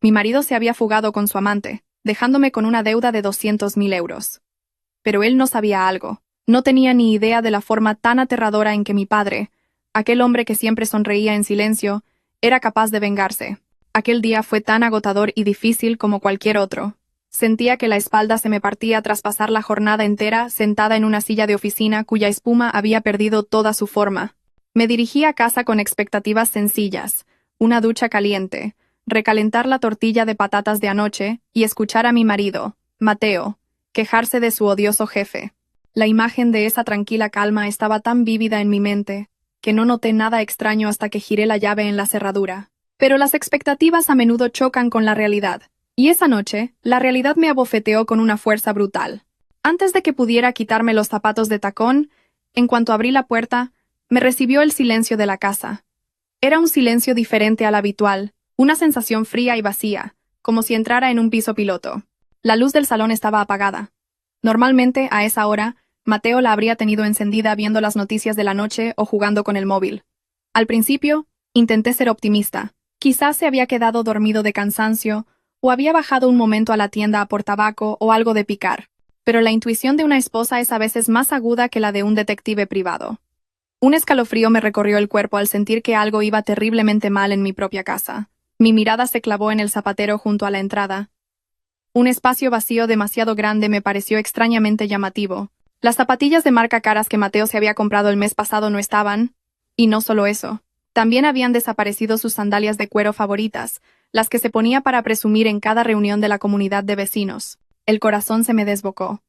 Mi marido se había fugado con su amante, dejándome con una deuda de 200.000 euros. Pero él no sabía algo. No tenía ni idea de la forma tan aterradora en que mi padre, aquel hombre que siempre sonreía en silencio, era capaz de vengarse. Aquel día fue tan agotador y difícil como cualquier otro. Sentía que la espalda se me partía tras pasar la jornada entera sentada en una silla de oficina cuya espuma había perdido toda su forma. Me dirigí a casa con expectativas sencillas, una ducha caliente, recalentar la tortilla de patatas de anoche y escuchar a mi marido, Mateo, quejarse de su odioso jefe. La imagen de esa tranquila calma estaba tan vívida en mi mente, que no noté nada extraño hasta que giré la llave en la cerradura. Pero las expectativas a menudo chocan con la realidad, y esa noche, la realidad me abofeteó con una fuerza brutal. Antes de que pudiera quitarme los zapatos de tacón, en cuanto abrí la puerta, me recibió el silencio de la casa. Era un silencio diferente al habitual, una sensación fría y vacía, como si entrara en un piso piloto. La luz del salón estaba apagada. Normalmente, a esa hora, Mateo la habría tenido encendida viendo las noticias de la noche o jugando con el móvil. Al principio, intenté ser optimista. Quizás se había quedado dormido de cansancio, o había bajado un momento a la tienda a por tabaco o algo de picar. Pero la intuición de una esposa es a veces más aguda que la de un detective privado. Un escalofrío me recorrió el cuerpo al sentir que algo iba terriblemente mal en mi propia casa. Mi mirada se clavó en el zapatero junto a la entrada. Un espacio vacío demasiado grande me pareció extrañamente llamativo. Las zapatillas de marca caras que Mateo se había comprado el mes pasado no estaban, y no solo eso. También habían desaparecido sus sandalias de cuero favoritas, las que se ponía para presumir en cada reunión de la comunidad de vecinos. El corazón se me desbocó.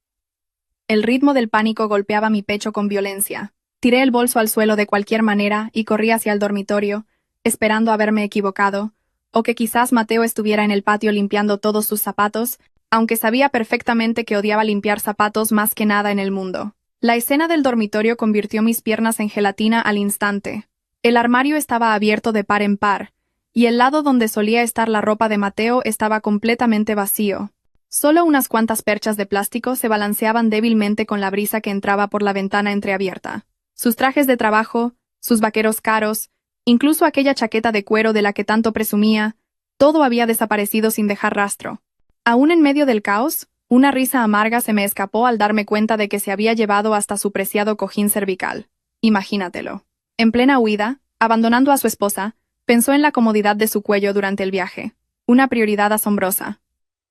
El ritmo del pánico golpeaba mi pecho con violencia. Tiré el bolso al suelo de cualquier manera y corrí hacia el dormitorio, esperando haberme equivocado, o que quizás Mateo estuviera en el patio limpiando todos sus zapatos, aunque sabía perfectamente que odiaba limpiar zapatos más que nada en el mundo. La escena del dormitorio convirtió mis piernas en gelatina al instante. El armario estaba abierto de par en par, y el lado donde solía estar la ropa de Mateo estaba completamente vacío. Solo unas cuantas perchas de plástico se balanceaban débilmente con la brisa que entraba por la ventana entreabierta. Sus trajes de trabajo, sus vaqueros caros, incluso aquella chaqueta de cuero de la que tanto presumía, todo había desaparecido sin dejar rastro. Aún en medio del caos, una risa amarga se me escapó al darme cuenta de que se había llevado hasta su preciado cojín cervical. Imagínatelo. En plena huida, abandonando a su esposa, pensó en la comodidad de su cuello durante el viaje. Una prioridad asombrosa.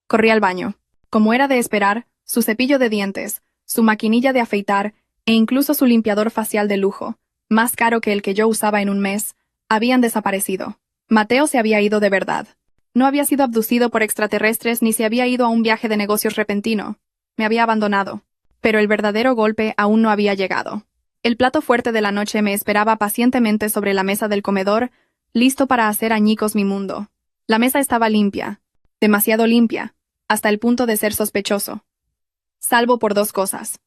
Corrí al baño. Como era de esperar, su cepillo de dientes, su maquinilla de afeitar e incluso su limpiador facial de lujo, más caro que el que yo usaba en un mes, habían desaparecido. Mateo se había ido de verdad. No había sido abducido por extraterrestres ni se había ido a un viaje de negocios repentino. Me había abandonado. Pero el verdadero golpe aún no había llegado. El plato fuerte de la noche me esperaba pacientemente sobre la mesa del comedor, listo para hacer añicos mi mundo. La mesa estaba limpia, demasiado limpia, hasta el punto de ser sospechoso. Salvo por dos cosas.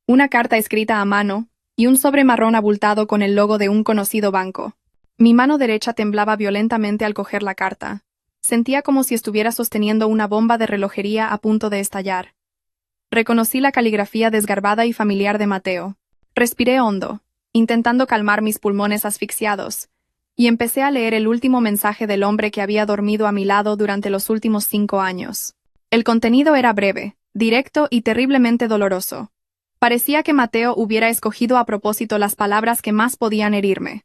Una carta escrita a mano y un sobre marrón abultado con el logo de un conocido banco. Mi mano derecha temblaba violentamente al coger la carta. Sentía como si estuviera sosteniendo una bomba de relojería a punto de estallar. Reconocí la caligrafía desgarbada y familiar de Mateo. Respiré hondo, intentando calmar mis pulmones asfixiados, y empecé a leer el último mensaje del hombre que había dormido a mi lado durante los últimos 5 años. El contenido era breve, directo y terriblemente doloroso. Parecía que Mateo hubiera escogido a propósito las palabras que más podían herirme.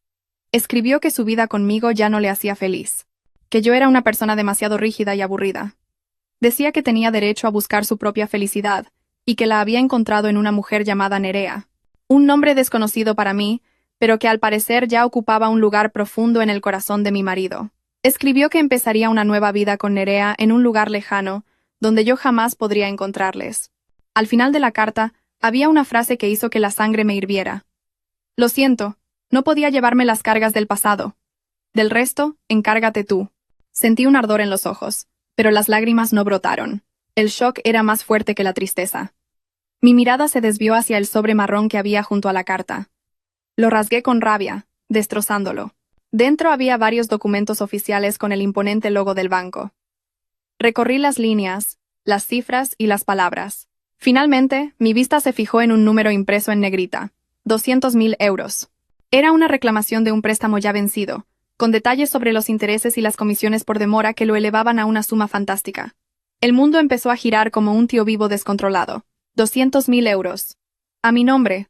Escribió que su vida conmigo ya no le hacía feliz, que yo era una persona demasiado rígida y aburrida. Decía que tenía derecho a buscar su propia felicidad, y que la había encontrado en una mujer llamada Nerea. Un nombre desconocido para mí, pero que al parecer ya ocupaba un lugar profundo en el corazón de mi marido. Escribió que empezaría una nueva vida con Nerea en un lugar lejano, donde yo jamás podría encontrarles. Al final de la carta, había una frase que hizo que la sangre me hirviera. Lo siento, no podía llevarme las cargas del pasado. Del resto, encárgate tú. Sentí un ardor en los ojos, pero las lágrimas no brotaron. El shock era más fuerte que la tristeza. Mi mirada se desvió hacia el sobre marrón que había junto a la carta. Lo rasgué con rabia, destrozándolo. Dentro había varios documentos oficiales con el imponente logo del banco. Recorrí las líneas, las cifras y las palabras. Finalmente, mi vista se fijó en un número impreso en negrita. 200.000 euros. Era una reclamación de un préstamo ya vencido, con detalles sobre los intereses y las comisiones por demora que lo elevaban a una suma fantástica. El mundo empezó a girar como un tío vivo descontrolado. 200.000 euros. A mi nombre.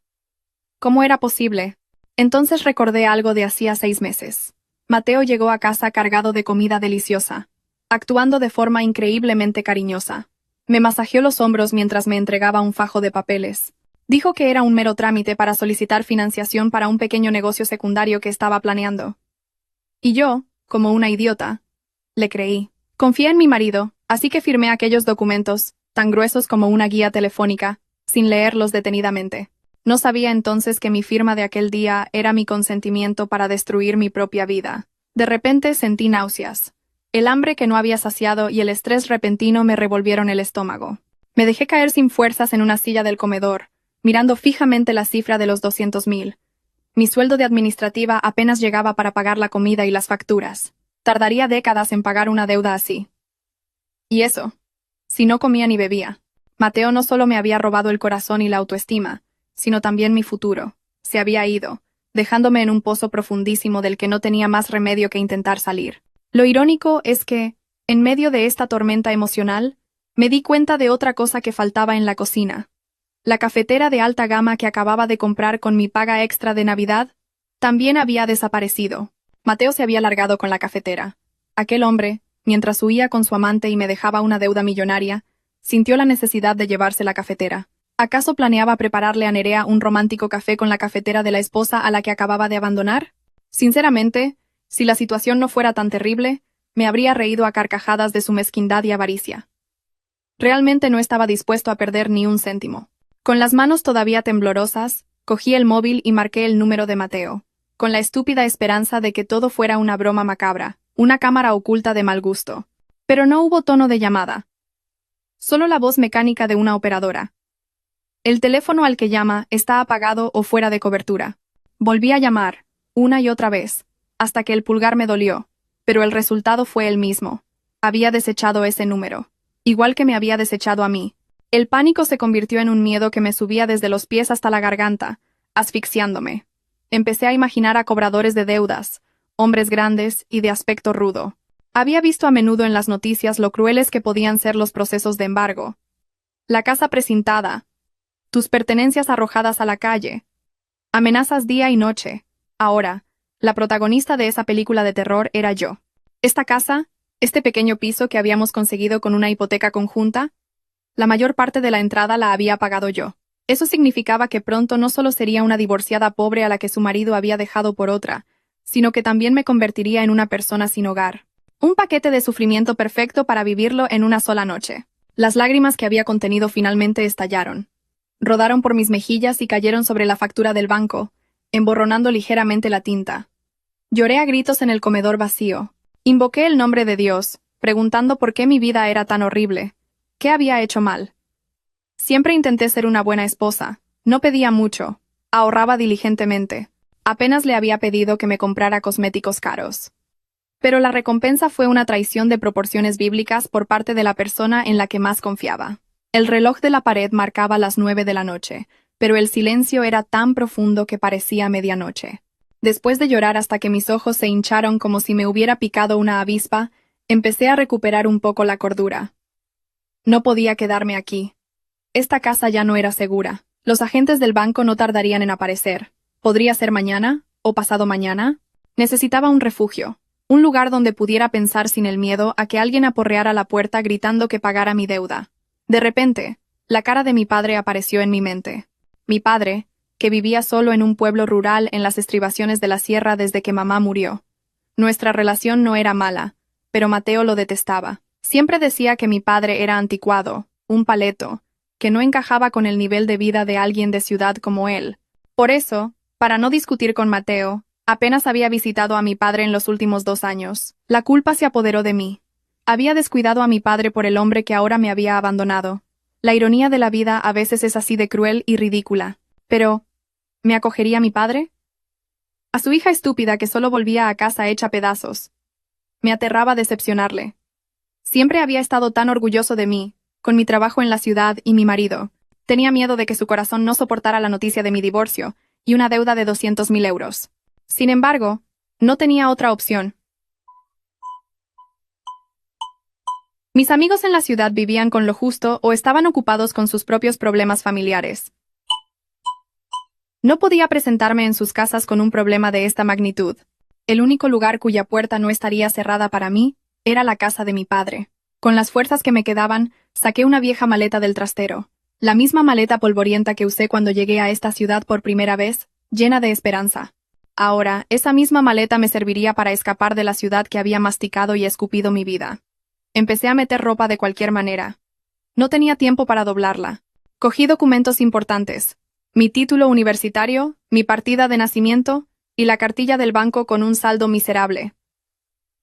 ¿Cómo era posible? Entonces recordé algo de hacía 6 meses. Mateo llegó a casa cargado de comida deliciosa, actuando de forma increíblemente cariñosa. Me masajeó los hombros mientras me entregaba un fajo de papeles. Dijo que era un mero trámite para solicitar financiación para un pequeño negocio secundario que estaba planeando. Y yo, como una idiota, le creí. Confié en mi marido, así que firmé aquellos documentos, tan gruesos como una guía telefónica, sin leerlos detenidamente. No sabía entonces que mi firma de aquel día era mi consentimiento para destruir mi propia vida. De repente sentí náuseas. El hambre que no había saciado y el estrés repentino me revolvieron el estómago. Me dejé caer sin fuerzas en una silla del comedor, mirando fijamente la cifra de los 200.000. Mi sueldo de administrativa apenas llegaba para pagar la comida y las facturas. Tardaría décadas en pagar una deuda así. Y eso, si no comía ni bebía. Mateo no solo me había robado el corazón y la autoestima, sino también mi futuro. Se había ido, dejándome en un pozo profundísimo del que no tenía más remedio que intentar salir. Lo irónico es que, en medio de esta tormenta emocional, me di cuenta de otra cosa que faltaba en la cocina. La cafetera de alta gama que acababa de comprar con mi paga extra de Navidad también había desaparecido. Mateo se había largado con la cafetera. Aquel hombre, mientras huía con su amante y me dejaba una deuda millonaria, sintió la necesidad de llevarse la cafetera. ¿Acaso planeaba prepararle a Nerea un romántico café con la cafetera de la esposa a la que acababa de abandonar? Sinceramente, si la situación no fuera tan terrible, me habría reído a carcajadas de su mezquindad y avaricia. Realmente no estaba dispuesto a perder ni un céntimo. Con las manos todavía temblorosas, cogí el móvil y marqué el número de Mateo, con la estúpida esperanza de que todo fuera una broma macabra, una cámara oculta de mal gusto. Pero no hubo tono de llamada. Solo la voz mecánica de una operadora. El teléfono al que llama está apagado o fuera de cobertura. Volví a llamar, una y otra vez, hasta que el pulgar me dolió, pero el resultado fue el mismo. Había desechado ese número, igual que me había desechado a mí. El pánico se convirtió en un miedo que me subía desde los pies hasta la garganta, asfixiándome. Empecé a imaginar a cobradores de deudas, hombres grandes y de aspecto rudo. Había visto a menudo en las noticias lo crueles que podían ser los procesos de embargo. La casa precintada, tus pertenencias arrojadas a la calle, amenazas día y noche. Ahora, la protagonista de esa película de terror era yo. Esta casa, este pequeño piso que habíamos conseguido con una hipoteca conjunta, la mayor parte de la entrada la había pagado yo. Eso significaba que pronto no solo sería una divorciada pobre a la que su marido había dejado por otra, sino que también me convertiría en una persona sin hogar. Un paquete de sufrimiento perfecto para vivirlo en una sola noche. Las lágrimas que había contenido finalmente estallaron. Rodaron por mis mejillas y cayeron sobre la factura del banco, emborronando ligeramente la tinta. Lloré a gritos en el comedor vacío. Invoqué el nombre de Dios, preguntando por qué mi vida era tan horrible. ¿Qué había hecho mal? Siempre intenté ser una buena esposa. No pedía mucho. Ahorraba diligentemente. Apenas le había pedido que me comprara cosméticos caros. Pero la recompensa fue una traición de proporciones bíblicas por parte de la persona en la que más confiaba. El reloj de la pared marcaba las 9 de la noche, pero el silencio era tan profundo que parecía medianoche. Después de llorar hasta que mis ojos se hincharon como si me hubiera picado una avispa, empecé a recuperar un poco la cordura. No podía quedarme aquí. Esta casa ya no era segura. Los agentes del banco no tardarían en aparecer. ¿Podría ser mañana? ¿O pasado mañana? Necesitaba un refugio. Un lugar donde pudiera pensar sin el miedo a que alguien aporreara la puerta gritando que pagara mi deuda. De repente, la cara de mi padre apareció en mi mente. Mi padre, que vivía solo en un pueblo rural en las estribaciones de la sierra desde que mamá murió. Nuestra relación no era mala, pero Mateo lo detestaba. Siempre decía que mi padre era anticuado, un paleto, que no encajaba con el nivel de vida de alguien de ciudad como él. Por eso, para no discutir con Mateo, apenas había visitado a mi padre en los últimos 2 años. La culpa se apoderó de mí. Había descuidado a mi padre por el hombre que ahora me había abandonado. La ironía de la vida a veces es así de cruel y ridícula. Pero, ¿me acogería a mi padre? A su hija estúpida que solo volvía a casa hecha pedazos. Me aterraba decepcionarle. Siempre había estado tan orgulloso de mí, con mi trabajo en la ciudad y mi marido. Tenía miedo de que su corazón no soportara la noticia de mi divorcio y una deuda de 200.000 euros. Sin embargo, No tenía otra opción. Mis amigos en la ciudad vivían con lo justo o estaban ocupados con sus propios problemas familiares. No podía presentarme en sus casas con un problema de esta magnitud. El único lugar cuya puerta no estaría cerrada para mí era la casa de mi padre. Con las fuerzas que me quedaban, saqué una vieja maleta del trastero. La misma maleta polvorienta que usé cuando llegué a esta ciudad por primera vez, llena de esperanza. Ahora, esa misma maleta me serviría para escapar de la ciudad que había masticado y escupido mi vida. Empecé a meter ropa de cualquier manera. No tenía tiempo para doblarla. Cogí documentos importantes. Mi título universitario, mi partida de nacimiento y la cartilla del banco con un saldo miserable.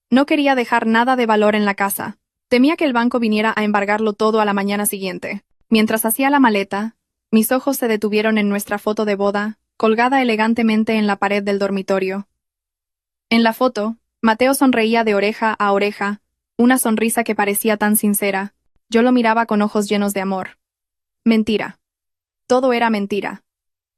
No quería dejar nada de valor en la casa. Temía que el banco viniera a embargarlo todo a la mañana siguiente. Mientras hacía la maleta, mis ojos se detuvieron en nuestra foto de boda, colgada elegantemente en la pared del dormitorio. En la foto, Mateo sonreía de oreja a oreja, una sonrisa que parecía tan sincera. Yo lo miraba con ojos llenos de amor. Mentira. Todo era mentira.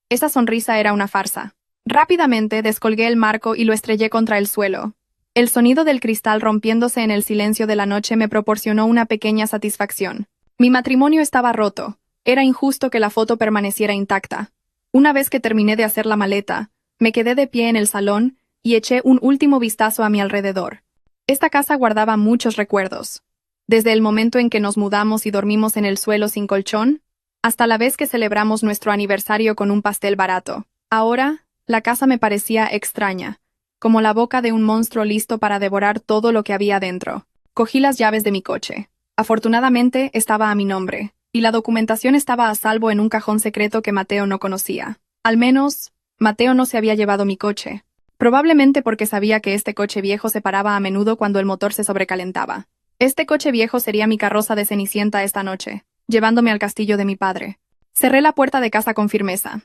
Esa sonrisa era una farsa. Rápidamente descolgué el marco y lo estrellé contra el suelo. El sonido del cristal rompiéndose en el silencio de la noche me proporcionó una pequeña satisfacción. Mi matrimonio estaba roto. Era injusto que la foto permaneciera intacta. Una vez que terminé de hacer la maleta, me quedé de pie en el salón y eché un último vistazo a mi alrededor. Esta casa guardaba muchos recuerdos. Desde el momento en que nos mudamos y dormimos en el suelo sin colchón, hasta la vez que celebramos nuestro aniversario con un pastel barato. Ahora, la casa me parecía extraña, como la boca de un monstruo listo para devorar todo lo que había dentro. Cogí las llaves de mi coche. Afortunadamente, estaba a mi nombre, y la documentación estaba a salvo en un cajón secreto que Mateo no conocía. Al menos, Mateo no se había llevado mi coche. Probablemente porque sabía que este coche viejo se paraba a menudo cuando el motor se sobrecalentaba. Este coche viejo sería mi carroza de Cenicienta esta noche, llevándome al castillo de mi padre. Cerré la puerta de casa con firmeza,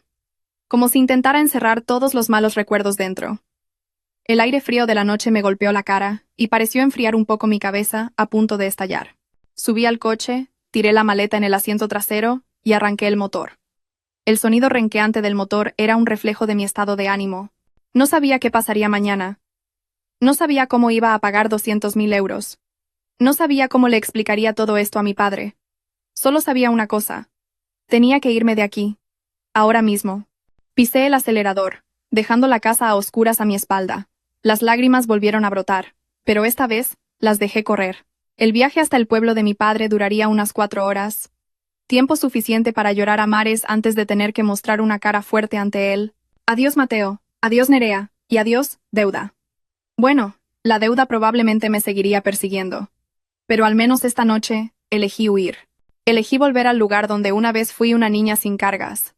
como si intentara encerrar todos los malos recuerdos dentro. El aire frío de la noche me golpeó la cara y pareció enfriar un poco mi cabeza, a punto de estallar. Subí al coche, tiré la maleta en el asiento trasero y arranqué el motor. El sonido renqueante del motor era un reflejo de mi estado de ánimo. No sabía qué pasaría mañana. No sabía cómo iba a pagar 200.000 euros. No sabía cómo le explicaría todo esto a mi padre. Solo sabía una cosa. Tenía que irme de aquí. Ahora mismo. Pisé el acelerador, dejando la casa a oscuras a mi espalda. Las lágrimas volvieron a brotar, pero esta vez las dejé correr. El viaje hasta el pueblo de mi padre duraría unas 4 horas. Tiempo suficiente para llorar a mares antes de tener que mostrar una cara fuerte ante él. Adiós, Mateo. Adiós, Nerea. Y adiós, deuda. Bueno, la deuda probablemente me seguiría persiguiendo. Pero al menos esta noche, elegí huir. Elegí volver al lugar donde una vez fui una niña sin cargas.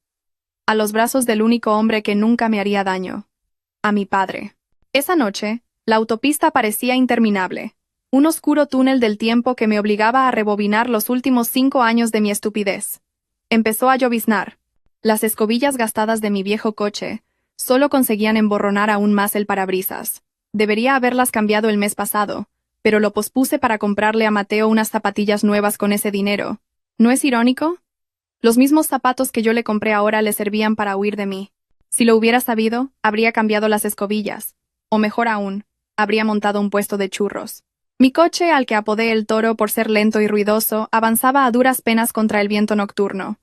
A los brazos del único hombre que nunca me haría daño. A mi padre. Esa noche, la autopista parecía interminable. Un oscuro túnel del tiempo que me obligaba a rebobinar los últimos 5 años de mi estupidez. Empezó a lloviznar. Las escobillas gastadas de mi viejo coche solo conseguían emborronar aún más el parabrisas. Debería haberlas cambiado el mes pasado, pero lo pospuse para comprarle a Mateo unas zapatillas nuevas con ese dinero. ¿No es irónico? Los mismos zapatos que yo le compré ahora le servían para huir de mí. Si lo hubiera sabido, habría cambiado las escobillas. O mejor aún, habría montado un puesto de churros. Mi coche, al que apodé el Toro por ser lento y ruidoso, avanzaba a duras penas contra el viento nocturno.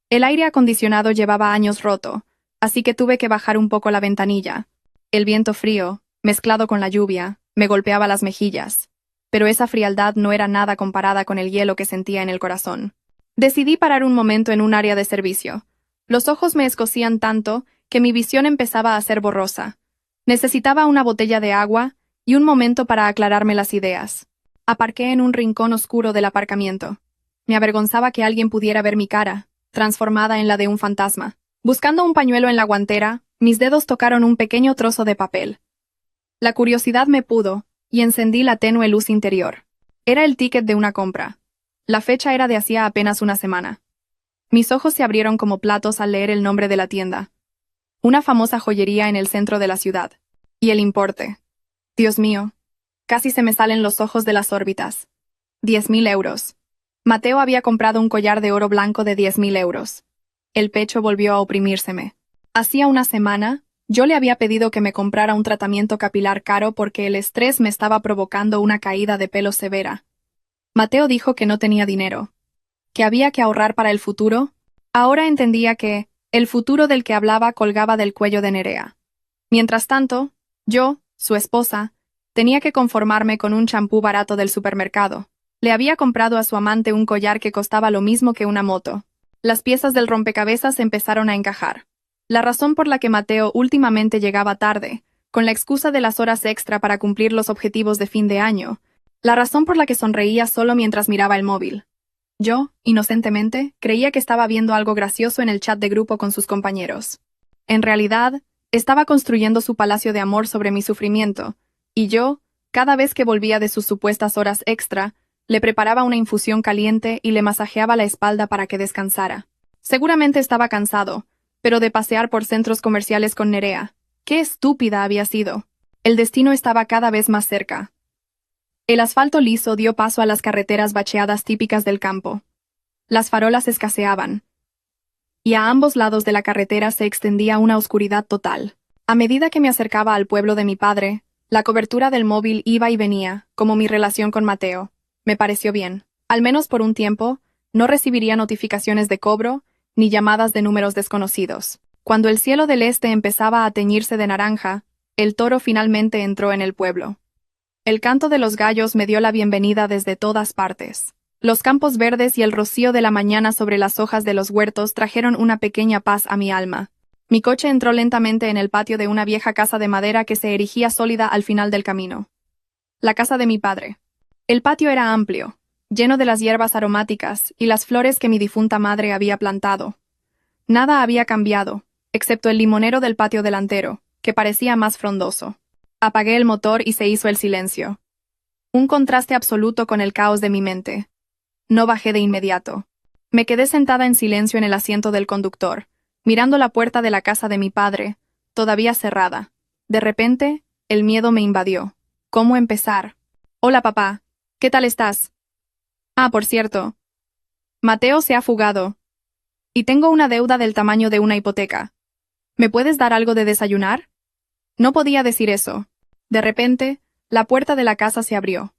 El aire acondicionado llevaba años roto, así que tuve que bajar un poco la ventanilla. El viento frío, mezclado con la lluvia, me golpeaba las mejillas. Pero esa frialdad no era nada comparada con el hielo que sentía en el corazón. Decidí parar un momento en un área de servicio. Los ojos me escocían tanto que mi visión empezaba a ser borrosa. Necesitaba una botella de agua y un momento para aclararme las ideas. Aparqué en un rincón oscuro del aparcamiento. Me avergonzaba que alguien pudiera ver mi cara, transformada en la de un fantasma. Buscando un pañuelo en la guantera, mis dedos tocaron un pequeño trozo de papel. La curiosidad me pudo, y encendí la tenue luz interior. Era el ticket de una compra. La fecha era de hacía apenas una semana. Mis ojos se abrieron como platos al leer el nombre de la tienda. Una famosa joyería en el centro de la ciudad. Y el importe. Dios mío. Casi se me salen los ojos de las órbitas. 10.000 euros. Mateo había comprado un collar de oro blanco de 10.000 euros. El pecho volvió a oprimírseme. Hacía una semana, Yo le había pedido que me comprara un tratamiento capilar caro porque el estrés me estaba provocando una caída de pelo severa. Mateo dijo que no tenía dinero, que había que ahorrar para el futuro. Ahora entendía que el futuro del que hablaba colgaba del cuello de Nerea. Mientras tanto, yo, su esposa, tenía que conformarme con un champú barato del supermercado. Le había comprado a su amante un collar que costaba lo mismo que una moto. Las piezas del rompecabezas empezaron a encajar. La razón por la que Mateo últimamente llegaba tarde, con la excusa de las horas extra para cumplir los objetivos de fin de año, la razón por la que sonreía solo mientras miraba el móvil. Yo, inocentemente, creía que estaba viendo algo gracioso en el chat de grupo con sus compañeros. En realidad, estaba construyendo su palacio de amor sobre mi sufrimiento, y yo, cada vez que volvía de sus supuestas horas extra, le preparaba una infusión caliente y le masajeaba la espalda para que descansara. Seguramente estaba cansado, pero de pasear por centros comerciales con Nerea. ¡Qué estúpida había sido! El destino estaba cada vez más cerca. El asfalto liso dio paso a las carreteras bacheadas típicas del campo. Las farolas escaseaban, y a ambos lados de la carretera se extendía una oscuridad total. A medida que me acercaba al pueblo de mi padre, la cobertura del móvil iba y venía, como mi relación con Mateo. Me pareció bien. Al menos por un tiempo, no recibiría notificaciones de cobro, ni llamadas de números desconocidos. Cuando el cielo del este empezaba a teñirse de naranja, el toro finalmente entró en el pueblo. El canto de los gallos me dio la bienvenida desde todas partes. Los campos verdes y el rocío de la mañana sobre las hojas de los huertos trajeron una pequeña paz a mi alma. Mi coche entró lentamente en el patio de una vieja casa de madera que se erigía sólida al final del camino. La casa de mi padre. El patio era amplio, lleno de las hierbas aromáticas y las flores que mi difunta madre había plantado. Nada había cambiado, excepto el limonero del patio delantero, que parecía más frondoso. Apagué el motor y se hizo el silencio. Un contraste absoluto con el caos de mi mente. No bajé de inmediato. Me quedé sentada en silencio en el asiento del conductor, mirando la puerta de la casa de mi padre, todavía cerrada. De repente, el miedo me invadió. ¿Cómo empezar? Hola, papá. ¿Qué tal estás? Ah, por cierto. Mateo se ha fugado. Y tengo una deuda del tamaño de una hipoteca. ¿Me puedes dar algo de desayunar? No podía decir eso. De repente, la puerta de la casa se abrió.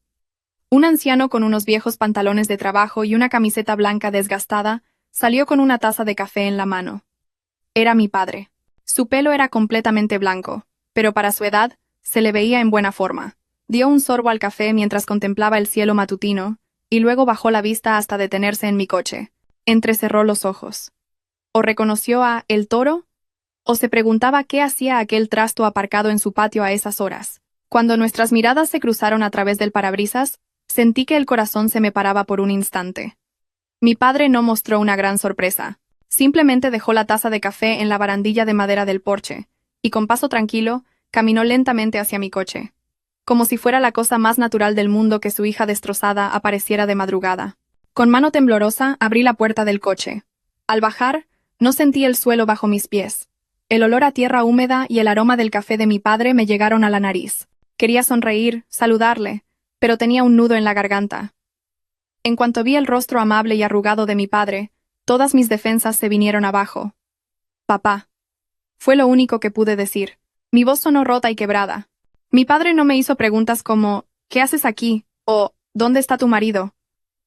Un anciano con unos viejos pantalones de trabajo y una camiseta blanca desgastada salió con una taza de café en la mano. Era mi padre. Su pelo era completamente blanco, pero para su edad, se le veía en buena forma. Dio un sorbo al café mientras contemplaba el cielo matutino, y luego bajó la vista hasta detenerse en mi coche. Entrecerró los ojos. ¿O reconoció a el toro? ¿O se preguntaba qué hacía aquel trasto aparcado en su patio a esas horas? Cuando nuestras miradas se cruzaron a través del parabrisas, sentí que el corazón se me paraba por un instante. Mi padre no mostró una gran sorpresa. Simplemente dejó la taza de café en la barandilla de madera del porche, y con paso tranquilo, caminó lentamente hacia mi coche. Como si fuera la cosa más natural del mundo que su hija destrozada apareciera de madrugada. Con mano temblorosa, abrí la puerta del coche. Al bajar, no sentí el suelo bajo mis pies. El olor a tierra húmeda y el aroma del café de mi padre me llegaron a la nariz. Quería sonreír, saludarle, pero tenía un nudo en la garganta. En cuanto vi el rostro amable y arrugado de mi padre, todas mis defensas se vinieron abajo. Papá. Fue lo único que pude decir. Mi voz sonó rota y quebrada. Mi padre no me hizo preguntas como ¿qué haces aquí? O ¿dónde está tu marido?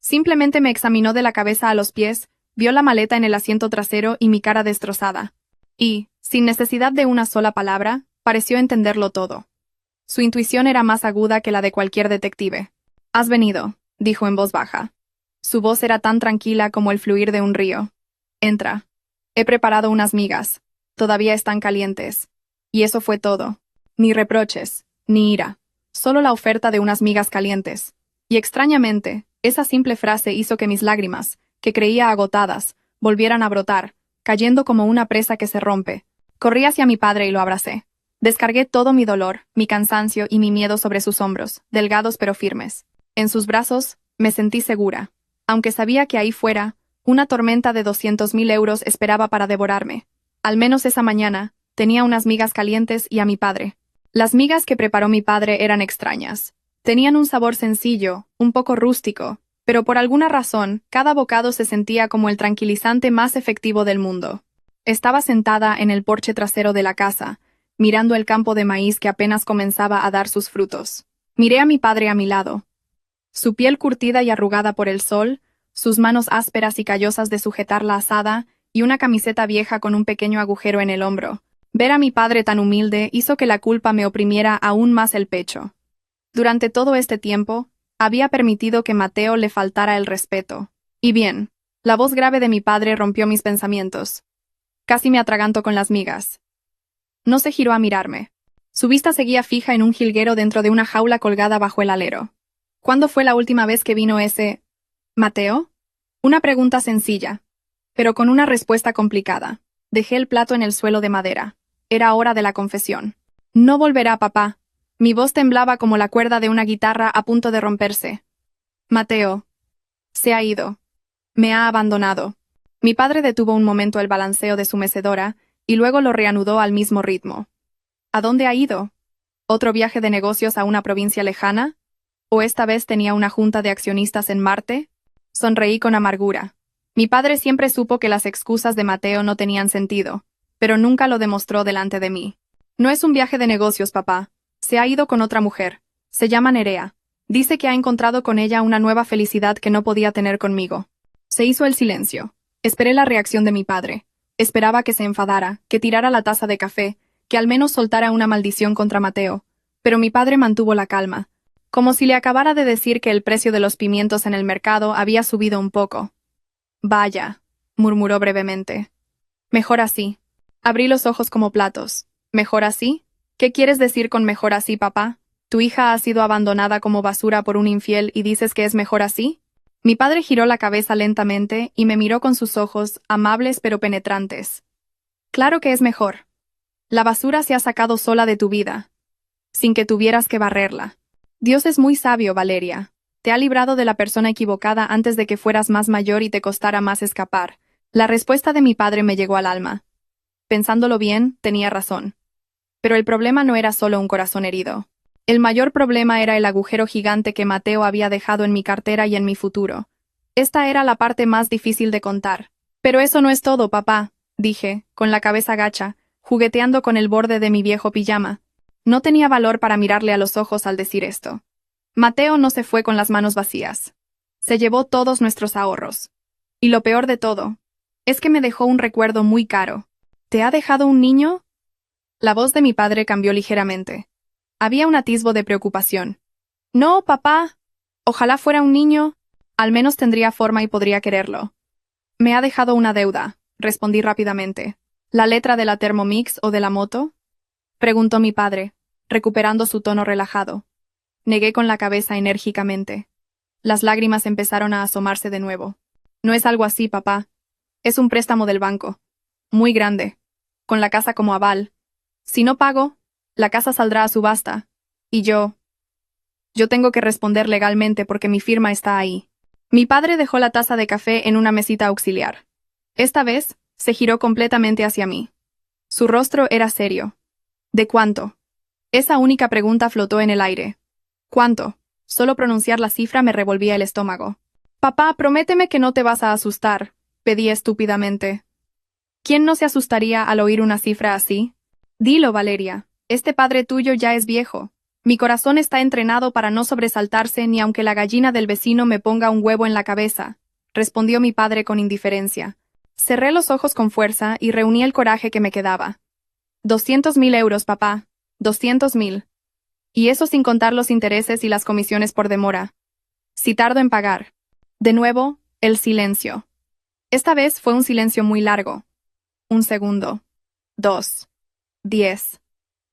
Simplemente me examinó de la cabeza a los pies, vio la maleta en el asiento trasero y mi cara destrozada. Y, sin necesidad de una sola palabra, pareció entenderlo todo. Su intuición era más aguda que la de cualquier detective. «Has venido», dijo en voz baja. Su voz era tan tranquila como el fluir de un río. «Entra. He preparado unas migas. Todavía están calientes». Y eso fue todo. Ni reproches, ni ira. Solo la oferta de unas migas calientes. Y extrañamente, esa simple frase hizo que mis lágrimas, que creía agotadas, volvieran a brotar, cayendo como una presa que se rompe. Corrí hacia mi padre y lo abracé. Descargué todo mi dolor, mi cansancio y mi miedo sobre sus hombros, delgados pero firmes. En sus brazos, me sentí segura. Aunque sabía que ahí fuera, una tormenta de 200.000 euros esperaba para devorarme. Al menos esa mañana, tenía unas migas calientes y a mi padre. Las migas que preparó mi padre eran extrañas. Tenían un sabor sencillo, un poco rústico, pero por alguna razón, cada bocado se sentía como el tranquilizante más efectivo del mundo. Estaba sentada en el porche trasero de la casa, mirando el campo de maíz que apenas comenzaba a dar sus frutos. Miré a mi padre a mi lado. Su piel curtida y arrugada por el sol, sus manos ásperas y callosas de sujetar la azada, y una camiseta vieja con un pequeño agujero en el hombro. Ver a mi padre tan humilde hizo que la culpa me oprimiera aún más el pecho. Durante todo este tiempo, había permitido que Mateo le faltara el respeto. Y bien, la voz grave de mi padre rompió mis pensamientos. Casi me atraganto con las migas. No se giró a mirarme. Su vista seguía fija en un jilguero dentro de una jaula colgada bajo el alero. ¿Cuándo fue la última vez que vino ese... Mateo? Una pregunta sencilla, pero con una respuesta complicada. Dejé el plato en el suelo de madera. Era hora de la confesión. No volverá, papá. Mi voz temblaba como la cuerda de una guitarra a punto de romperse. Mateo. Se ha ido. Me ha abandonado. Mi padre detuvo un momento el balanceo de su mecedora y luego lo reanudó al mismo ritmo. ¿A dónde ha ido? ¿Otro viaje de negocios a una provincia lejana? ¿O esta vez tenía una junta de accionistas en Marte? Sonreí con amargura. Mi padre siempre supo que las excusas de Mateo no tenían sentido, pero nunca lo demostró delante de mí. No es un viaje de negocios, papá. Se ha ido con otra mujer. Se llama Nerea. Dice que ha encontrado con ella una nueva felicidad que no podía tener conmigo. Se hizo el silencio. Esperé la reacción de mi padre. Esperaba que se enfadara, que tirara la taza de café, que al menos soltara una maldición contra Mateo. Pero mi padre mantuvo la calma, como si le acabara de decir que el precio de los pimientos en el mercado había subido un poco. Vaya, murmuró brevemente. Mejor así. Abrí los ojos como platos. ¿Mejor así? ¿Qué quieres decir con mejor así, papá? ¿Tu hija ha sido abandonada como basura por un infiel y dices que es mejor así? Mi padre giró la cabeza lentamente y me miró con sus ojos, amables pero penetrantes. Claro que es mejor. La basura se ha sacado sola de tu vida, sin que tuvieras que barrerla. Dios es muy sabio, Valeria. Te ha librado de la persona equivocada antes de que fueras más mayor y te costara más escapar. La respuesta de mi padre me llegó al alma. Pensándolo bien, tenía razón. Pero el problema no era solo un corazón herido. El mayor problema era el agujero gigante que Mateo había dejado en mi cartera y en mi futuro. Esta era la parte más difícil de contar. Pero eso no es todo, papá, dije, con la cabeza gacha, jugueteando con el borde de mi viejo pijama. No tenía valor para mirarle a los ojos al decir esto. Mateo no se fue con las manos vacías. Se llevó todos nuestros ahorros. Y lo peor de todo, es que me dejó un recuerdo muy caro. ¿Te ha dejado un niño? La voz de mi padre cambió ligeramente. Había un atisbo de preocupación. No, papá. Ojalá fuera un niño. Al menos tendría forma y podría quererlo. Me ha dejado una deuda, respondí rápidamente. ¿La letra de la Thermomix o de la moto? Preguntó mi padre, recuperando su tono relajado. Negué con la cabeza enérgicamente. Las lágrimas empezaron a asomarse de nuevo. No es algo así, papá. Es un préstamo del banco. Muy grande. Con la casa como aval. Si no pago, la casa saldrá a subasta. Y yo tengo que responder legalmente porque mi firma está ahí. Mi padre dejó la taza de café en una mesita auxiliar. Esta vez, se giró completamente hacia mí. Su rostro era serio. ¿De cuánto? Esa única pregunta flotó en el aire. ¿Cuánto? Solo pronunciar la cifra me revolvía el estómago. Papá, prométeme que no te vas a asustar, pedí estúpidamente. ¿Quién no se asustaría al oír una cifra así? Dilo, Valeria. Este padre tuyo ya es viejo. Mi corazón está entrenado para no sobresaltarse ni aunque la gallina del vecino me ponga un huevo en la cabeza, respondió mi padre con indiferencia. Cerré los ojos con fuerza y reuní el coraje que me quedaba. 200.000 euros, papá. 200.000. Y eso sin contar los intereses y las comisiones por demora. Si tardo en pagar. De nuevo, el silencio. Esta vez fue un silencio muy largo. 1 segundo. 2. 10.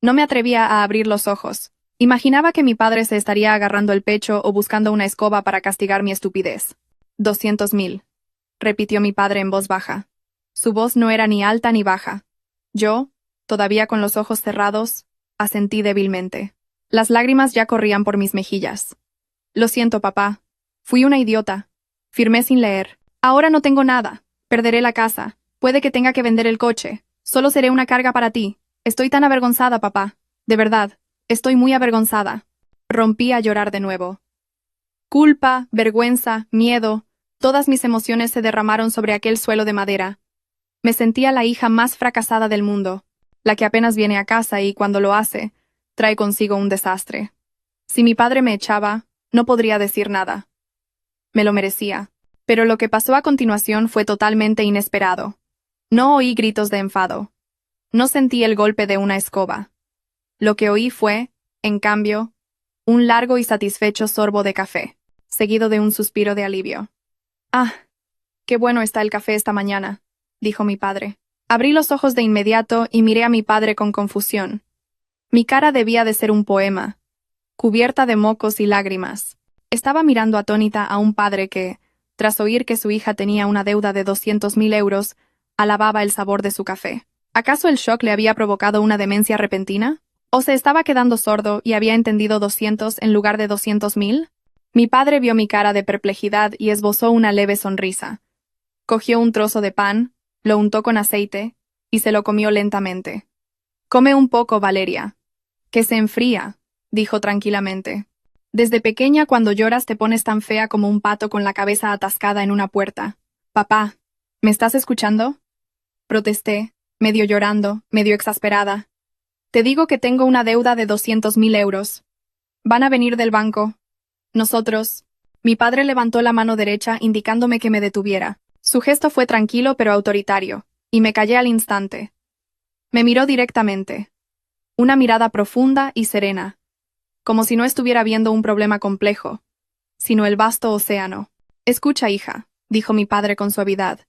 No me atrevía a abrir los ojos. Imaginaba que mi padre se estaría agarrando el pecho o buscando una escoba para castigar mi estupidez. 200.000. Repitió mi padre en voz baja. Su voz no era ni alta ni baja. Yo, todavía con los ojos cerrados, asentí débilmente. Las lágrimas ya corrían por mis mejillas. Lo siento, papá. Fui una idiota. Firmé sin leer. Ahora no tengo nada. Perderé la casa. Puede que tenga que vender el coche. Solo seré una carga para ti. Estoy tan avergonzada, papá. De verdad, estoy muy avergonzada. Rompí a llorar de nuevo. Culpa, vergüenza, miedo, todas mis emociones se derramaron sobre aquel suelo de madera. Me sentía la hija más fracasada del mundo. la que apenas viene a casa y, cuando lo hace, trae consigo un desastre. Si mi padre me echaba, no podría decir nada. Me lo merecía. Pero lo que pasó a continuación fue totalmente inesperado. No oí gritos de enfado. No sentí el golpe de una escoba. Lo que oí fue, en cambio, un largo y satisfecho sorbo de café, seguido de un suspiro de alivio. «Ah, qué bueno está el café esta mañana», dijo mi padre. Abrí los ojos de inmediato y miré a mi padre con confusión. Mi cara debía de ser un poema, cubierta de mocos y lágrimas. Estaba mirando atónita a un padre que, tras oír que su hija tenía una deuda de 200.000 euros, alababa el sabor de su café. ¿Acaso el shock le había provocado una demencia repentina? ¿O se estaba quedando sordo y había entendido 200 en lugar de 200.000? Mi padre vio mi cara de perplejidad y esbozó una leve sonrisa. Cogió un trozo de pan, lo untó con aceite y se lo comió lentamente. «Come un poco, Valeria. Que se enfría», dijo tranquilamente. «Desde pequeña, cuando lloras, te pones tan fea como un pato con la cabeza atascada en una puerta. Papá, ¿me estás escuchando?», protesté, medio llorando, medio exasperada. «Te digo que tengo una deuda de 200.000 euros. Van a venir del banco. Nosotros». Mi padre levantó la mano derecha indicándome que me detuviera. Su gesto fue tranquilo pero autoritario, y me callé al instante. Me miró directamente. Una mirada profunda y serena, como si no estuviera viendo un problema complejo, sino el vasto océano. «Escucha, hija», dijo mi padre con suavidad.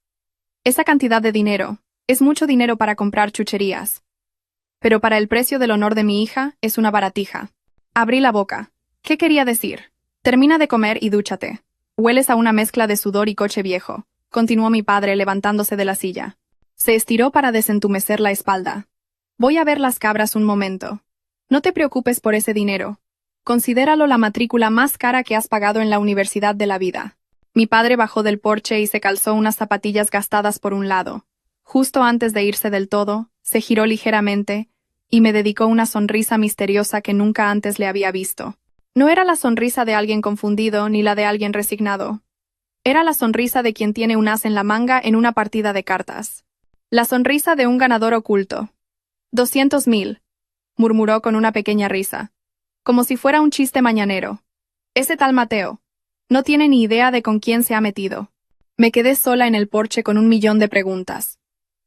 «Esa cantidad de dinero es mucho dinero para comprar chucherías. Pero para el precio del honor de mi hija es una baratija». Abrí la boca. ¿Qué quería decir? «Termina de comer y dúchate. Hueles a una mezcla de sudor y coche viejo», continuó mi padre levantándose de la silla. Se estiró para desentumecer la espalda. «Voy a ver las cabras un momento. No te preocupes por ese dinero. Considéralo la matrícula más cara que has pagado en la universidad de la vida». Mi padre bajó del porche y se calzó unas zapatillas gastadas por un lado. Justo antes de irse del todo, se giró ligeramente y me dedicó una sonrisa misteriosa que nunca antes le había visto. No era la sonrisa de alguien confundido ni la de alguien resignado. Era la sonrisa de quien tiene un as en la manga en una partida de cartas. La sonrisa de un ganador oculto. 200.000, murmuró con una pequeña risa, como si fuera un chiste mañanero. Ese tal Mateo no tiene ni idea de con quién se ha metido. Me quedé sola en el porche con 1.000.000 de preguntas.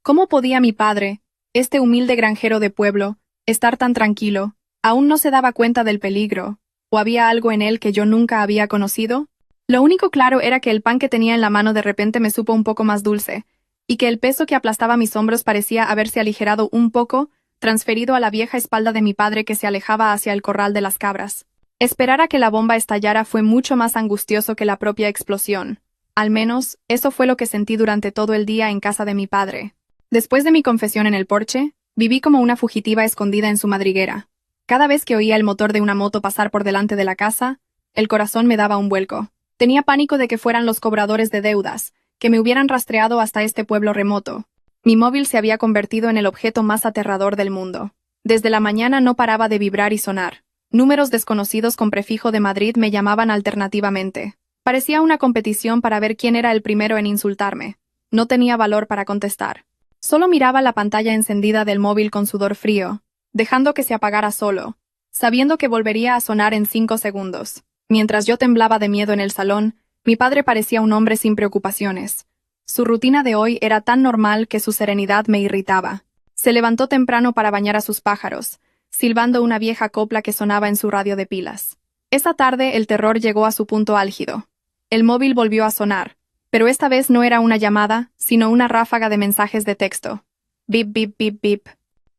¿Cómo podía mi padre, este humilde granjero de pueblo, estar tan tranquilo? ¿Aún no se daba cuenta del peligro? ¿O había algo en él que yo nunca había conocido? Lo único claro era que el pan que tenía en la mano de repente me supo un poco más dulce, y que el peso que aplastaba mis hombros parecía haberse aligerado un poco, transferido a la vieja espalda de mi padre que se alejaba hacia el corral de las cabras. Esperar a que la bomba estallara fue mucho más angustioso que la propia explosión. Al menos, eso fue lo que sentí durante todo el día en casa de mi padre. Después de mi confesión en el porche, viví como una fugitiva escondida en su madriguera. Cada vez que oía el motor de una moto pasar por delante de la casa, el corazón me daba un vuelco. Tenía pánico de que fueran los cobradores de deudas, que me hubieran rastreado hasta este pueblo remoto. Mi móvil se había convertido en el objeto más aterrador del mundo. Desde la mañana no paraba de vibrar y sonar. Números desconocidos con prefijo de Madrid me llamaban alternativamente. Parecía una competición para ver quién era el primero en insultarme. No tenía valor para contestar. Solo miraba la pantalla encendida del móvil con sudor frío, dejando que se apagara solo, sabiendo que volvería a sonar en 5 segundos. Mientras yo temblaba de miedo en el salón, mi padre parecía un hombre sin preocupaciones. Su rutina de hoy era tan normal que su serenidad me irritaba. Se levantó temprano para bañar a sus pájaros, silbando una vieja copla que sonaba en su radio de pilas. Esa tarde el terror llegó a su punto álgido. El móvil volvió a sonar, pero esta vez no era una llamada, sino una ráfaga de mensajes de texto. Bip, bip, bip, bip.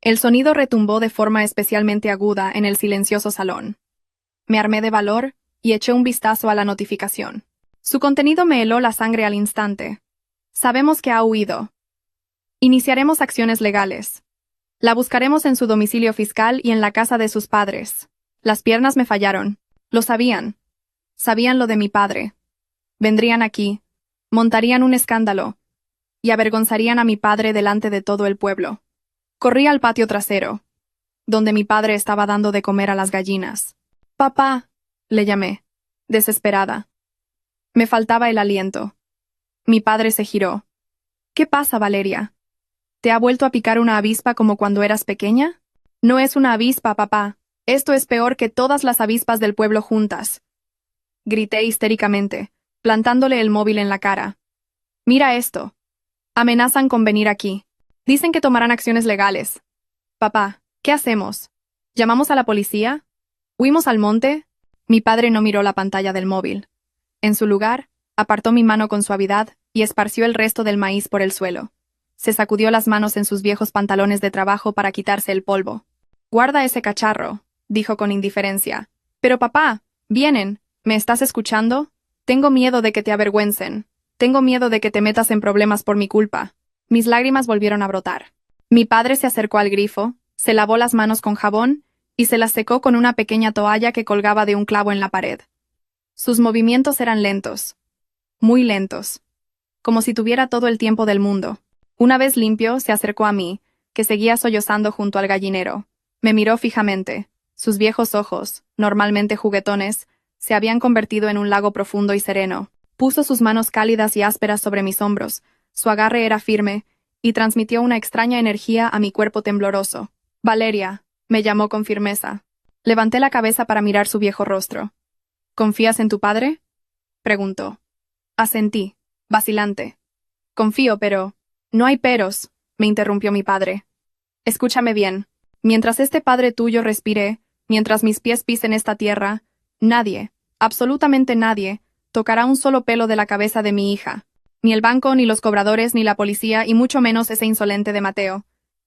El sonido retumbó de forma especialmente aguda en el silencioso salón. Me armé de valor y eché un vistazo a la notificación. Su contenido me heló la sangre al instante. Sabemos que ha huido. Iniciaremos acciones legales. La buscaremos en su domicilio fiscal y en la casa de sus padres. Las piernas me fallaron. Lo sabían. Sabían lo de mi padre. Vendrían aquí, montarían un escándalo, y avergonzarían a mi padre delante de todo el pueblo. Corrí al patio trasero, donde mi padre estaba dando de comer a las gallinas. «Papá», le llamé, desesperada. Me faltaba el aliento. Mi padre se giró. «¿Qué pasa, Valeria?». ¿Te ha vuelto a picar una avispa como cuando eras pequeña? No es una avispa, papá. Esto es peor que todas las avispas del pueblo juntas. Grité histéricamente, plantándole el móvil en la cara. Mira esto. Amenazan con venir aquí. Dicen que tomarán acciones legales. Papá, ¿qué hacemos? ¿Llamamos a la policía? ¿Huimos al monte? Mi padre no miró la pantalla del móvil. En su lugar, apartó mi mano con suavidad y esparció el resto del maíz por el suelo. Se sacudió las manos en sus viejos pantalones de trabajo para quitarse el polvo. Guarda ese cacharro, dijo con indiferencia. Pero papá, vienen. ¿Me estás escuchando? Tengo miedo de que te avergüencen. Tengo miedo de que te metas en problemas por mi culpa. Mis lágrimas volvieron a brotar. Mi padre se acercó al grifo, se lavó las manos con jabón y se las secó con una pequeña toalla que colgaba de un clavo en la pared. Sus movimientos eran lentos, muy lentos, como si tuviera todo el tiempo del mundo. Una vez limpio, se acercó a mí, que seguía sollozando junto al gallinero. Me miró fijamente. Sus viejos ojos, normalmente juguetones, se habían convertido en un lago profundo y sereno. Puso sus manos cálidas y ásperas sobre mis hombros. Su agarre era firme y transmitió una extraña energía a mi cuerpo tembloroso. Valeria, me llamó con firmeza. Levanté la cabeza para mirar su viejo rostro. ¿Confías en tu padre? Preguntó. Asentí, vacilante. Confío, pero... No hay peros, me interrumpió mi padre. Escúchame bien. Mientras este padre tuyo respire, mientras mis pies pisen esta tierra, nadie, absolutamente nadie, tocará un solo pelo de la cabeza de mi hija. Ni el banco, ni los cobradores, ni la policía, y mucho menos ese insolente de Mateo.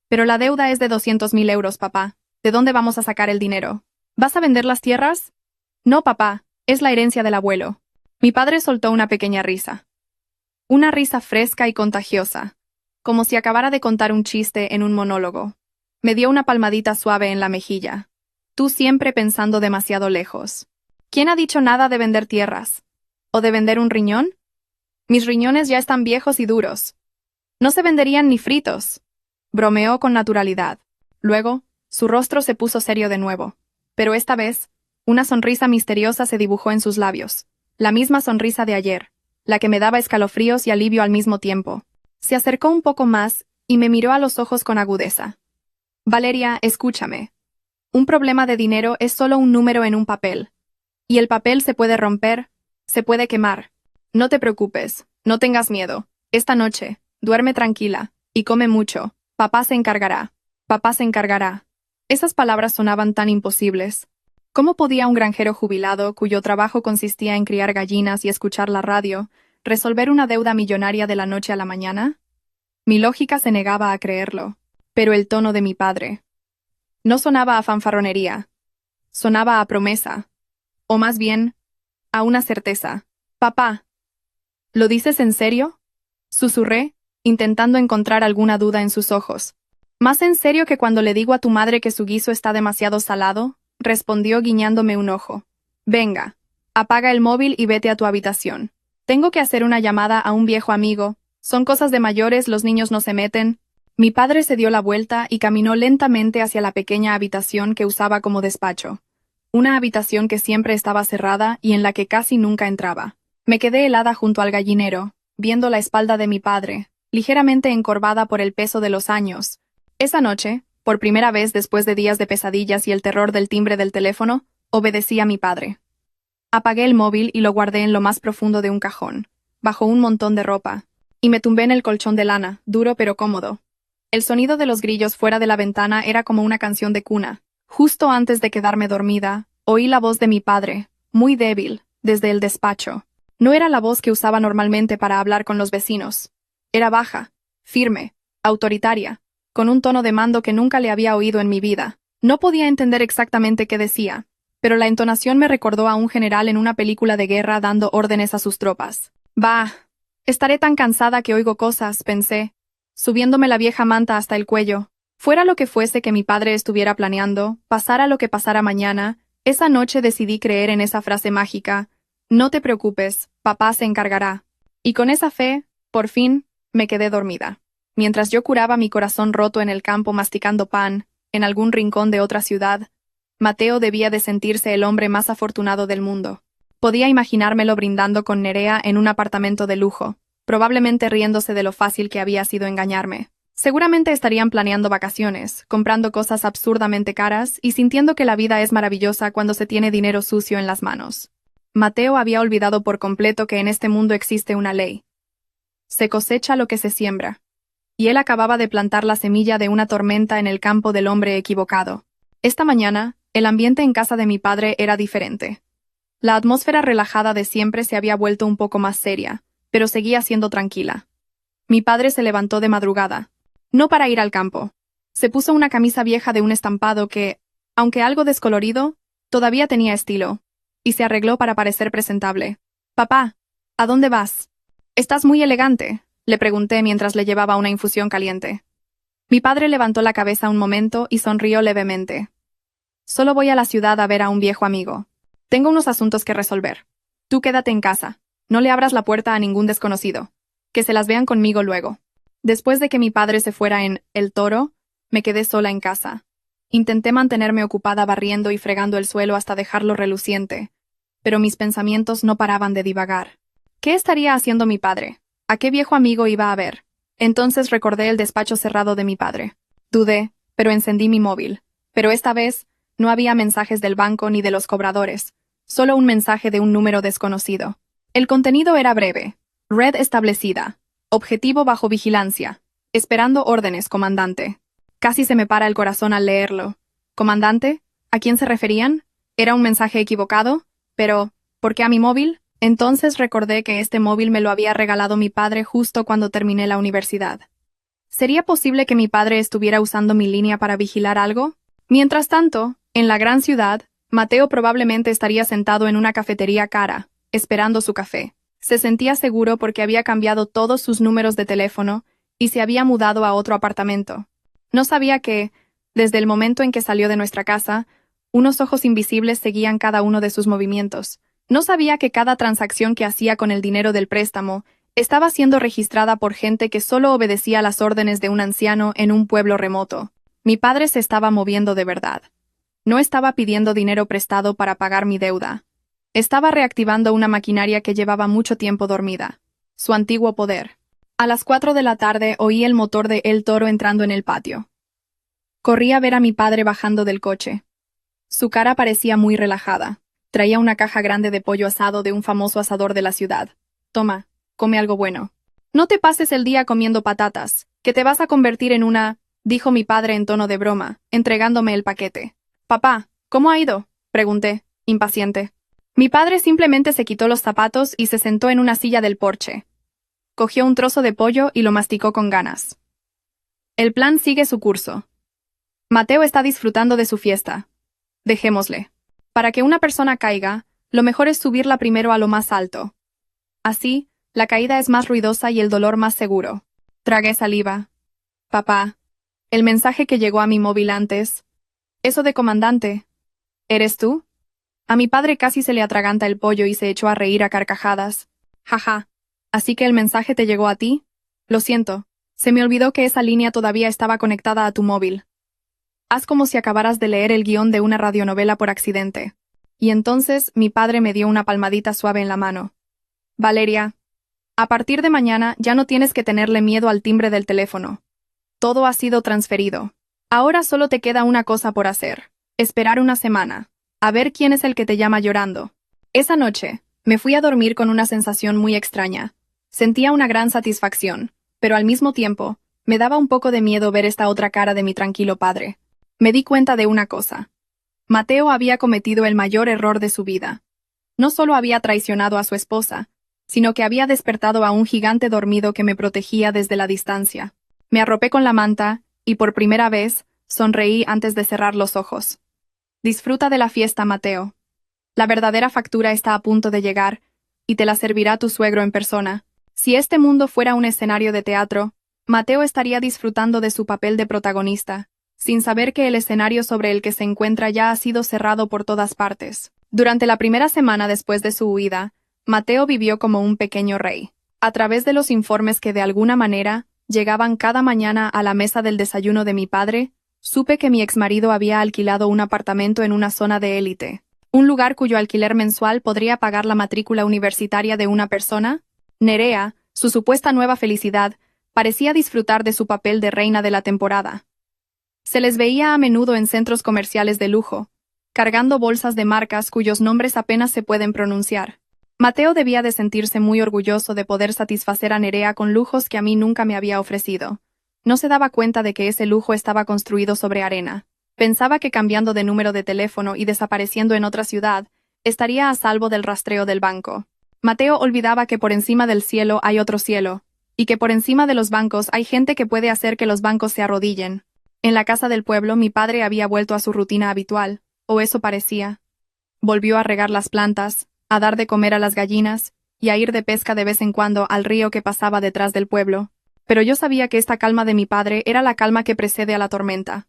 Pero la deuda es de 200.000 euros, papá. ¿De dónde vamos a sacar el dinero? ¿Vas a vender las tierras? No, papá, es la herencia del abuelo. Mi padre soltó una pequeña risa. Una risa fresca y contagiosa, como si acabara de contar un chiste en un monólogo. Me dio una palmadita suave en la mejilla. Tú siempre pensando demasiado lejos. ¿Quién ha dicho nada de vender tierras? ¿O de vender un riñón? Mis riñones ya están viejos y duros. No se venderían ni fritos. Bromeó con naturalidad. Luego, su rostro se puso serio de nuevo. Pero esta vez, una sonrisa misteriosa se dibujó en sus labios. La misma sonrisa de ayer, la que me daba escalofríos y alivio al mismo tiempo. Se acercó un poco más y me miró a los ojos con agudeza. Valeria, escúchame. Un problema de dinero es solo un número en un papel. Y el papel se puede romper, se puede quemar. No te preocupes, no tengas miedo. Esta noche, duerme tranquila, y come mucho. Papá se encargará. Papá se encargará. Esas palabras sonaban tan imposibles. ¿Cómo podía un granjero jubilado, cuyo trabajo consistía en criar gallinas y escuchar la radio, resolver una deuda millonaria de la noche a la mañana? Mi lógica se negaba a creerlo, pero el tono de mi padre no sonaba a fanfarronería, sonaba a promesa, o más bien, a una certeza. Papá, ¿lo dices en serio? Susurré, intentando encontrar alguna duda en sus ojos. ¿Más en serio que cuando le digo a tu madre que su guiso está demasiado salado? Respondió guiñándome un ojo. Venga, apaga el móvil y vete a tu habitación. Tengo que hacer una llamada a un viejo amigo. Son cosas de mayores, los niños no se meten. Mi padre se dio la vuelta y caminó lentamente hacia la pequeña habitación que usaba como despacho. Una habitación que siempre estaba cerrada y en la que casi nunca entraba. Me quedé helada junto al gallinero, viendo la espalda de mi padre, ligeramente encorvada por el peso de los años. Esa noche, por primera vez después de días de pesadillas y el terror del timbre del teléfono, obedecí a mi padre. Apagué el móvil y lo guardé en lo más profundo de un cajón, bajo un montón de ropa, y me tumbé en el colchón de lana, duro pero cómodo. El sonido de los grillos fuera de la ventana era como una canción de cuna. Justo antes de quedarme dormida, oí la voz de mi padre, muy débil, desde el despacho. No era la voz que usaba normalmente para hablar con los vecinos. Era baja, firme, autoritaria, con un tono de mando que nunca le había oído en mi vida. No podía entender exactamente qué decía, pero la entonación me recordó a un general en una película de guerra dando órdenes a sus tropas. Bah, estaré tan cansada que oigo cosas, pensé, subiéndome la vieja manta hasta el cuello. Fuera lo que fuese que mi padre estuviera planeando, pasara lo que pasara mañana, esa noche decidí creer en esa frase mágica: no te preocupes, papá se encargará. Y con esa fe, por fin, me quedé dormida. Mientras yo curaba mi corazón roto en el campo masticando pan, en algún rincón de otra ciudad, Mateo debía de sentirse el hombre más afortunado del mundo. Podía imaginármelo brindando con Nerea en un apartamento de lujo, probablemente riéndose de lo fácil que había sido engañarme. Seguramente estarían planeando vacaciones, comprando cosas absurdamente caras y sintiendo que la vida es maravillosa cuando se tiene dinero sucio en las manos. Mateo había olvidado por completo que en este mundo existe una ley. Se cosecha lo que se siembra. Y él acababa de plantar la semilla de una tormenta en el campo del hombre equivocado. Esta mañana, el ambiente en casa de mi padre era diferente. La atmósfera relajada de siempre se había vuelto un poco más seria, pero seguía siendo tranquila. Mi padre se levantó de madrugada. No para ir al campo. Se puso una camisa vieja de un estampado que, aunque algo descolorido, todavía tenía estilo, y se arregló para parecer presentable. «Papá, ¿a dónde vas?» «Estás muy elegante», le pregunté mientras le llevaba una infusión caliente. Mi padre levantó la cabeza un momento y sonrió levemente. «Solo voy a la ciudad a ver a un viejo amigo. Tengo unos asuntos que resolver. Tú quédate en casa. No le abras la puerta a ningún desconocido. Que se las vean conmigo luego». Después de que mi padre se fuera en El Toro, me quedé sola en casa. Intenté mantenerme ocupada barriendo y fregando el suelo hasta dejarlo reluciente, pero mis pensamientos no paraban de divagar. ¿Qué estaría haciendo mi padre? ¿A qué viejo amigo iba a ver? Entonces recordé el despacho cerrado de mi padre. Dudé, pero encendí mi móvil. Pero esta vez, no había mensajes del banco ni de los cobradores, solo un mensaje de un número desconocido. El contenido era breve. Red establecida. Objetivo bajo vigilancia. Esperando órdenes, comandante. Casi se me para el corazón al leerlo. ¿Comandante? ¿A quién se referían? ¿Era un mensaje equivocado? Pero, ¿por qué a mi móvil? Entonces recordé que este móvil me lo había regalado mi padre justo cuando terminé la universidad. ¿Sería posible que mi padre estuviera usando mi línea para vigilar algo? Mientras tanto, en la gran ciudad, Mateo probablemente estaría sentado en una cafetería cara, esperando su café. Se sentía seguro porque había cambiado todos sus números de teléfono y se había mudado a otro apartamento. No sabía que, desde el momento en que salió de nuestra casa, unos ojos invisibles seguían cada uno de sus movimientos. No sabía que cada transacción que hacía con el dinero del préstamo estaba siendo registrada por gente que solo obedecía las órdenes de un anciano en un pueblo remoto. Mi padre se estaba moviendo de verdad. No estaba pidiendo dinero prestado para pagar mi deuda. Estaba reactivando una maquinaria que llevaba mucho tiempo dormida. Su antiguo poder. A las 4 de la tarde oí el motor de El Toro entrando en el patio. Corrí a ver a mi padre bajando del coche. Su cara parecía muy relajada. Traía una caja grande de pollo asado de un famoso asador de la ciudad. «Toma, come algo bueno. No te pases el día comiendo patatas, que te vas a convertir en una», dijo mi padre en tono de broma, entregándome el paquete. «Papá, ¿cómo ha ido?», pregunté, impaciente. Mi padre simplemente se quitó los zapatos y se sentó en una silla del porche. Cogió un trozo de pollo y lo masticó con ganas. «El plan sigue su curso. Mateo está disfrutando de su fiesta. Dejémosle. Para que una persona caiga, lo mejor es subirla primero a lo más alto. Así, la caída es más ruidosa y el dolor más seguro». Tragué saliva. «Papá, el mensaje que llegó a mi móvil antes. Eso de comandante. ¿Eres tú?» A mi padre casi se le atraganta el pollo y se echó a reír a carcajadas. «Jaja. ¿Así que el mensaje te llegó a ti? Lo siento. Se me olvidó que esa línea todavía estaba conectada a tu móvil. Haz como si acabaras de leer el guión de una radionovela por accidente». Y entonces mi padre me dio una palmadita suave en la mano. «Valeria, a partir de mañana ya no tienes que tenerle miedo al timbre del teléfono. Todo ha sido transferido. Ahora solo te queda una cosa por hacer. Esperar una semana. A ver quién es el que te llama llorando». Esa noche, me fui a dormir con una sensación muy extraña. Sentía una gran satisfacción, pero al mismo tiempo, me daba un poco de miedo ver esta otra cara de mi tranquilo padre. Me di cuenta de una cosa. Mateo había cometido el mayor error de su vida. No solo había traicionado a su esposa, sino que había despertado a un gigante dormido que me protegía desde la distancia. Me arropé con la manta, y por primera vez, sonreí antes de cerrar los ojos. «Disfruta de la fiesta, Mateo. La verdadera factura está a punto de llegar, y te la servirá tu suegro en persona». Si este mundo fuera un escenario de teatro, Mateo estaría disfrutando de su papel de protagonista, sin saber que el escenario sobre el que se encuentra ya ha sido cerrado por todas partes. Durante la primera semana después de su huida, Mateo vivió como un pequeño rey. A través de los informes que de alguna manera llegaban cada mañana a la mesa del desayuno de mi padre, supe que mi exmarido había alquilado un apartamento en una zona de élite, un lugar cuyo alquiler mensual podría pagar la matrícula universitaria de una persona. Nerea, su supuesta nueva felicidad, Parecía disfrutar de su papel de reina de la temporada. Se les veía a menudo en centros comerciales de lujo, cargando bolsas de marcas cuyos nombres apenas se pueden pronunciar. Mateo debía de sentirse muy orgulloso de poder satisfacer a Nerea con lujos que a mí nunca me había ofrecido. No se daba cuenta de que ese lujo estaba construido sobre arena. Pensaba que cambiando de número de teléfono y desapareciendo en otra ciudad, estaría a salvo del rastreo del banco. Mateo olvidaba que por encima del cielo hay otro cielo, y que por encima de los bancos hay gente que puede hacer que los bancos se arrodillen. En la casa del pueblo mi padre había vuelto a su rutina habitual, o eso parecía. Volvió a regar las plantas, a dar de comer a las gallinas, y a ir de pesca de vez en cuando al río que pasaba detrás del pueblo. Pero yo sabía que esta calma de mi padre era la calma que precede a la tormenta.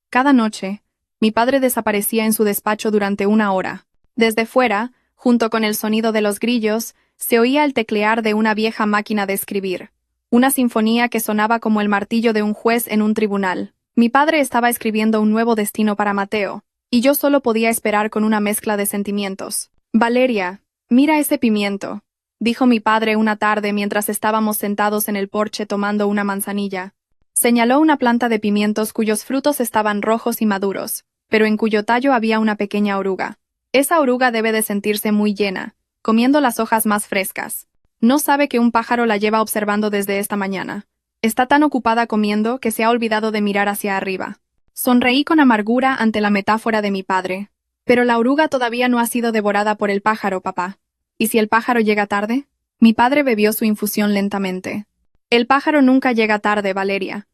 Cada noche, mi padre desaparecía en su despacho durante 1 hora. Desde fuera, junto con el sonido de los grillos, se oía el teclear de una vieja máquina de escribir, una sinfonía que sonaba como el martillo de un juez en un tribunal. Mi padre estaba escribiendo un nuevo destino para Mateo, y yo solo podía esperar con una mezcla de sentimientos. «Valeria, mira ese pimiento», dijo mi padre una tarde mientras estábamos sentados en el porche tomando una manzanilla. Señaló una planta de pimientos cuyos frutos estaban rojos y maduros, pero en cuyo tallo había una pequeña oruga. Esa oruga debe de sentirse muy llena, comiendo las hojas más frescas. No sabe que un pájaro la lleva observando desde esta mañana. Está tan ocupada comiendo que se ha olvidado de mirar hacia arriba. Sonreí con amargura ante la metáfora de mi padre. Pero la oruga todavía no ha sido devorada por el pájaro, papá. ¿Y si el pájaro llega tarde? Mi padre bebió su infusión lentamente. El pájaro nunca llega tarde, Valeria.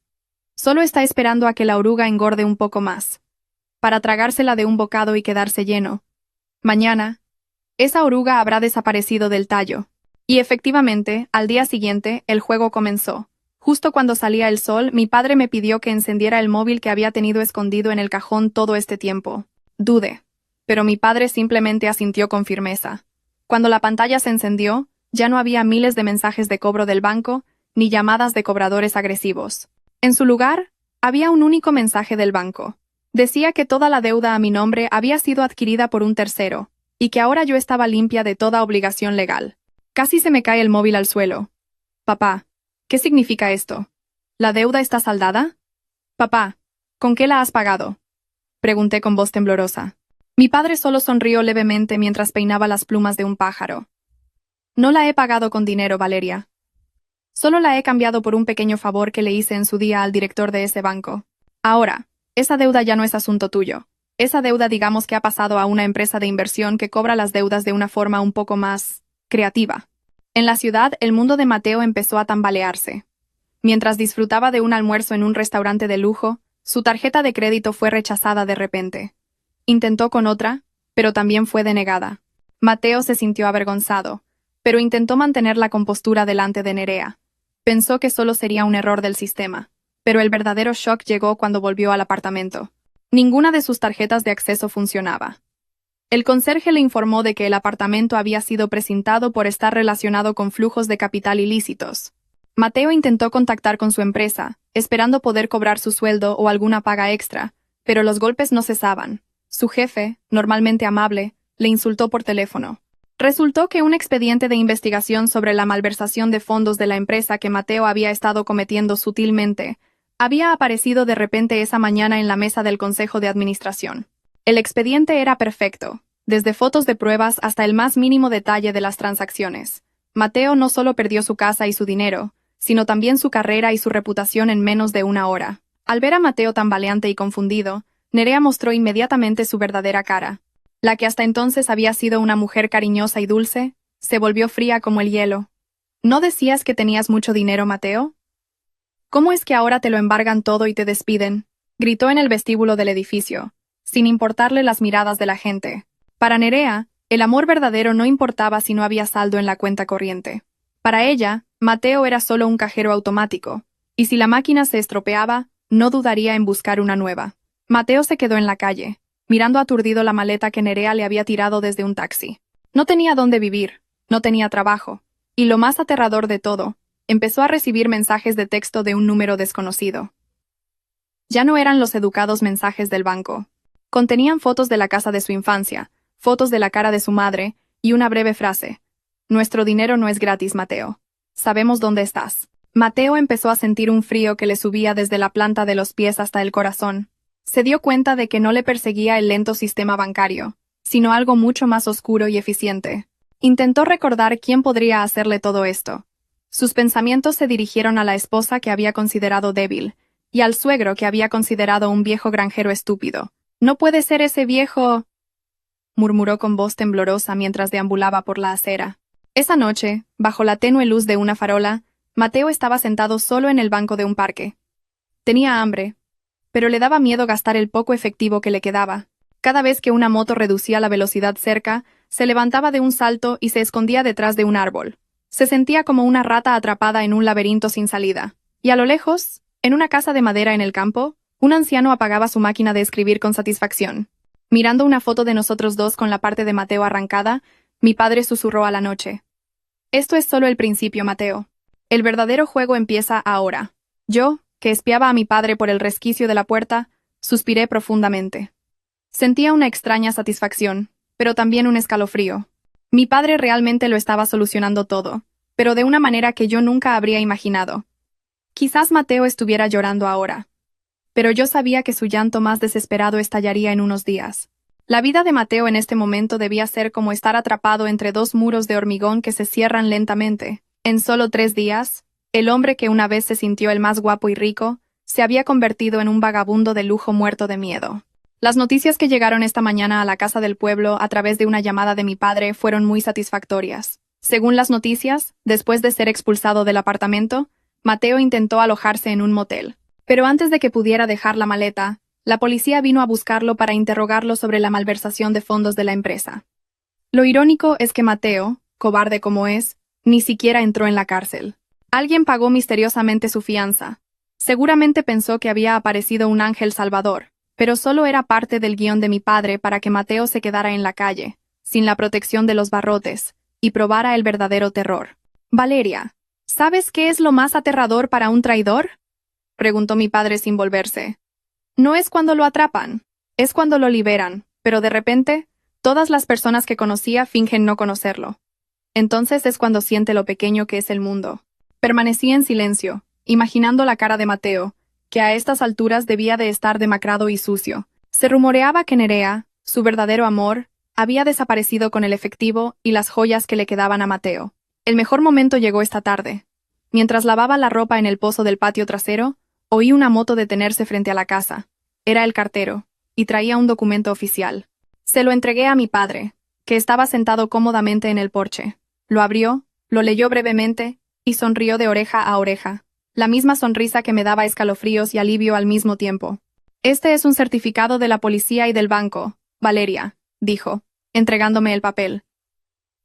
Solo está esperando a que la oruga engorde un poco más, para tragársela de un bocado y quedarse lleno. Mañana, esa oruga habrá desaparecido del tallo. Y efectivamente, al día siguiente, el juego comenzó. Justo cuando salía el sol, mi padre me pidió que encendiera el móvil que había tenido escondido en el cajón todo este tiempo. Dudé. Pero mi padre simplemente asintió con firmeza. Cuando la pantalla se encendió, ya no había miles de mensajes de cobro del banco, ni llamadas de cobradores agresivos. En su lugar, había un único mensaje del banco. Decía que toda la deuda a mi nombre había sido adquirida por un tercero, y que ahora yo estaba limpia de toda obligación legal. Casi se me cae el móvil al suelo. Papá, ¿qué significa esto? ¿La deuda está saldada? Papá, ¿con qué la has pagado? Pregunté con voz temblorosa. Mi padre solo sonrió levemente mientras peinaba las plumas de un pájaro. No la he pagado con dinero, Valeria. Solo la he cambiado por un pequeño favor que le hice en su día al director de ese banco. Ahora, esa deuda ya no es asunto tuyo. Esa deuda digamos que ha pasado a una empresa de inversión que cobra las deudas de una forma un poco más creativa. En la ciudad, el mundo de Mateo empezó a tambalearse. Mientras disfrutaba de un almuerzo en un restaurante de lujo, su tarjeta de crédito fue rechazada de repente. Intentó con otra, pero también fue denegada. Mateo se sintió avergonzado, pero intentó mantener la compostura delante de Nerea. Pensó que solo sería un error del sistema, pero el verdadero shock llegó cuando volvió al apartamento. Ninguna de sus tarjetas de acceso funcionaba. El conserje le informó de que el apartamento había sido precintado por estar relacionado con flujos de capital ilícitos. Mateo intentó contactar con su empresa, esperando poder cobrar su sueldo o alguna paga extra, pero los golpes no cesaban. Su jefe, normalmente amable, le insultó por teléfono. Resultó que un expediente de investigación sobre la malversación de fondos de la empresa que Mateo había estado cometiendo sutilmente había aparecido de repente esa mañana en la mesa del Consejo de Administración. El expediente era perfecto, desde fotos de pruebas hasta el más mínimo detalle de las transacciones. Mateo no solo perdió su casa y su dinero, sino también su carrera y su reputación en menos de 1 hora. Al ver a Mateo tambaleante y confundido, Nerea mostró inmediatamente su verdadera cara. La que hasta entonces había sido una mujer cariñosa y dulce, se volvió fría como el hielo. ¿No decías que tenías mucho dinero, Mateo? ¿Cómo es que ahora te lo embargan todo y te despiden? Gritó en el vestíbulo del edificio, sin importarle las miradas de la gente. Para Nerea, el amor verdadero no importaba si no había saldo en la cuenta corriente. Para ella, Mateo era solo un cajero automático, y si la máquina se estropeaba, no dudaría en buscar una nueva. Mateo se quedó en la calle, mirando aturdido la maleta que Nerea le había tirado desde un taxi. No tenía dónde vivir, no tenía trabajo, y lo más aterrador de todo, empezó a recibir mensajes de texto de un número desconocido. Ya no eran los educados mensajes del banco. Contenían fotos de la casa de su infancia, fotos de la cara de su madre, y una breve frase. Nuestro dinero no es gratis, Mateo. Sabemos dónde estás. Mateo empezó a sentir un frío que le subía desde la planta de los pies hasta el corazón. Se dio cuenta de que no le perseguía el lento sistema bancario, sino algo mucho más oscuro y eficiente. Intentó recordar quién podría hacerle todo esto. Sus pensamientos se dirigieron a la esposa que había considerado débil, y al suegro que había considerado un viejo granjero estúpido. «No puede ser ese viejo», murmuró con voz temblorosa mientras deambulaba por la acera. Esa noche, bajo la tenue luz de una farola, Mateo estaba sentado solo en el banco de un parque. Tenía hambre, pero le daba miedo gastar el poco efectivo que le quedaba. Cada vez que una moto reducía la velocidad cerca, se levantaba de un salto y se escondía detrás de un árbol. Se sentía como una rata atrapada en un laberinto sin salida. Y a lo lejos, en una casa de madera en el campo, un anciano apagaba su máquina de escribir con satisfacción. Mirando una foto de nosotros dos con la parte de Mateo arrancada, mi padre susurró a la noche. «Esto es solo el principio, Mateo. El verdadero juego empieza ahora». Yo, que espiaba a mi padre por el resquicio de la puerta, suspiré profundamente. Sentía una extraña satisfacción, pero también un escalofrío. Mi padre realmente lo estaba solucionando todo, pero de una manera que yo nunca habría imaginado. Quizás Mateo estuviera llorando ahora, pero yo sabía que su llanto más desesperado estallaría en unos días. La vida de Mateo en este momento debía ser como estar atrapado entre dos muros de hormigón que se cierran lentamente. En solo 3 días, el hombre que una vez se sintió el más guapo y rico, se había convertido en un vagabundo de lujo muerto de miedo. Las noticias que llegaron esta mañana a la casa del pueblo a través de una llamada de mi padre fueron muy satisfactorias. Según las noticias, después de ser expulsado del apartamento, Mateo intentó alojarse en un motel. Pero antes de que pudiera dejar la maleta, la policía vino a buscarlo para interrogarlo sobre la malversación de fondos de la empresa. Lo irónico es que Mateo, cobarde como es, ni siquiera entró en la cárcel. Alguien pagó misteriosamente su fianza. Seguramente pensó que había aparecido un ángel salvador, pero solo era parte del guión de mi padre para que Mateo se quedara en la calle, sin la protección de los barrotes, y probara el verdadero terror. «Valeria, ¿sabes qué es lo más aterrador para un traidor?», preguntó mi padre sin volverse. «No es cuando lo atrapan, es cuando lo liberan, pero de repente, todas las personas que conocía fingen no conocerlo. Entonces es cuando siente lo pequeño que es el mundo». Permanecí en silencio, imaginando la cara de Mateo, que a estas alturas debía de estar demacrado y sucio. Se rumoreaba que Nerea, su verdadero amor, había desaparecido con el efectivo y las joyas que le quedaban a Mateo. El mejor momento llegó esta tarde. Mientras lavaba la ropa en el pozo del patio trasero, oí una moto detenerse frente a la casa. Era el cartero, y traía un documento oficial. Se lo entregué a mi padre, que estaba sentado cómodamente en el porche. Lo abrió, lo leyó brevemente, y sonrió de oreja a oreja, la misma sonrisa que me daba escalofríos y alivio al mismo tiempo. «Este es un certificado de la policía y del banco, Valeria», dijo, entregándome el papel.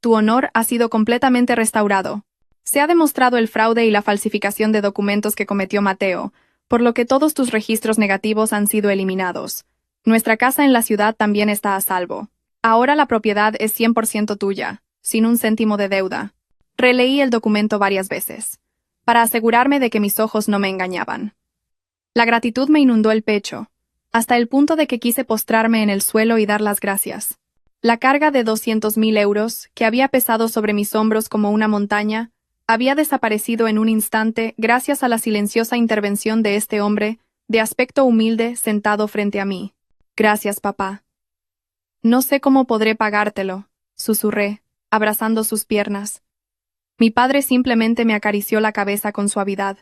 «Tu honor ha sido completamente restaurado. Se ha demostrado el fraude y la falsificación de documentos que cometió Mateo, por lo que todos tus registros negativos han sido eliminados. Nuestra casa en la ciudad también está a salvo. Ahora la propiedad es 100% tuya, sin un céntimo de deuda». Releí el documento varias veces, para asegurarme de que mis ojos no me engañaban. La gratitud me inundó el pecho, hasta el punto de que quise postrarme en el suelo y dar las gracias. La carga de 200.000 euros, que había pesado sobre mis hombros como una montaña, había desaparecido en un instante gracias a la silenciosa intervención de este hombre, de aspecto humilde, sentado frente a mí. «Gracias, papá». «No sé cómo podré pagártelo», susurré, abrazando sus piernas. Mi padre simplemente me acarició la cabeza con suavidad.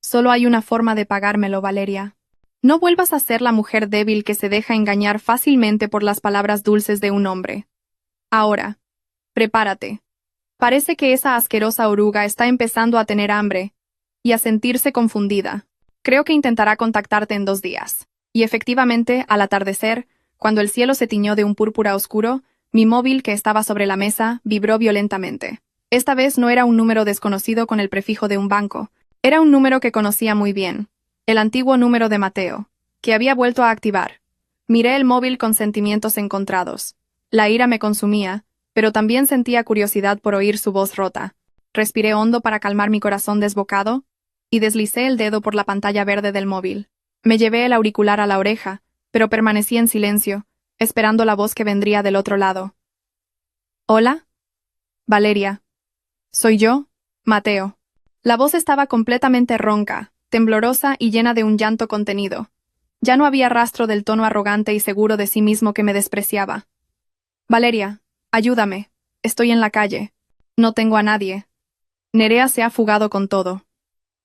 «Solo hay una forma de pagármelo, Valeria. No vuelvas a ser la mujer débil que se deja engañar fácilmente por las palabras dulces de un hombre. Ahora, prepárate. Parece que esa asquerosa oruga está empezando a tener hambre y a sentirse confundida. Creo que intentará contactarte en 2 días». Y efectivamente, al atardecer, cuando el cielo se tiñó de un púrpura oscuro, mi móvil, que estaba sobre la mesa, vibró violentamente. Esta vez no era un número desconocido con el prefijo de un banco. Era un número que conocía muy bien. El antiguo número de Mateo, que había vuelto a activar. Miré el móvil con sentimientos encontrados. La ira me consumía, pero también sentía curiosidad por oír su voz rota. Respiré hondo para calmar mi corazón desbocado, y deslicé el dedo por la pantalla verde del móvil. Me llevé el auricular a la oreja, pero permanecí en silencio, esperando la voz que vendría del otro lado. «¿Hola? Valeria. Soy yo, Mateo». La voz estaba completamente ronca, temblorosa y llena de un llanto contenido. Ya no había rastro del tono arrogante y seguro de sí mismo que me despreciaba. Valeria, ayúdame. Estoy en la calle. No tengo a nadie. Nerea se ha fugado con todo.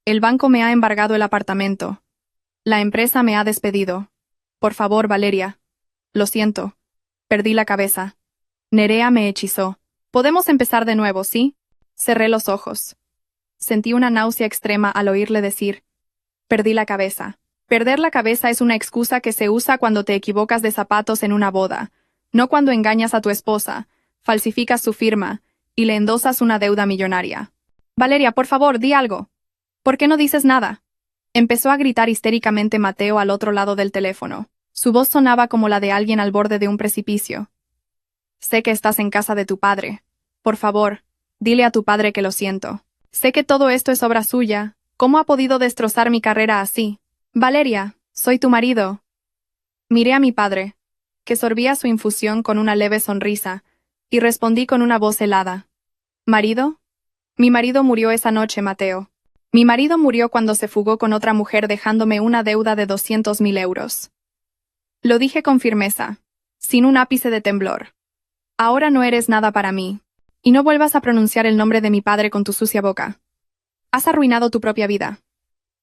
El banco me ha embargado el apartamento. La empresa me ha despedido. Por favor, Valeria. Lo siento. Perdí la cabeza. Nerea me hechizó. Podemos empezar de nuevo, ¿sí? Cerré los ojos. Sentí una náusea extrema al oírle decir, perdí la cabeza. Perder la cabeza es una excusa que se usa cuando te equivocas de zapatos en una boda, no cuando engañas a tu esposa, falsificas su firma y le endosas una deuda millonaria. Valeria, por favor, di algo. ¿Por qué no dices nada? Empezó a gritar histéricamente Mateo al otro lado del teléfono. Su voz sonaba como la de alguien al borde de un precipicio. Sé que estás en casa de tu padre. Por favor, dile a tu padre que lo siento. Sé que todo esto es obra suya. ¿Cómo ha podido destrozar mi carrera así? Valeria, soy tu marido. Miré a mi padre, que sorbía su infusión con una leve sonrisa, y respondí con una voz helada. ¿Marido? Mi marido murió esa noche, Mateo. Mi marido murió cuando se fugó con otra mujer dejándome una deuda de 200.000 euros. Lo dije con firmeza, sin un ápice de temblor. Ahora no eres nada para mí. Y no vuelvas a pronunciar el nombre de mi padre con tu sucia boca. Has arruinado tu propia vida.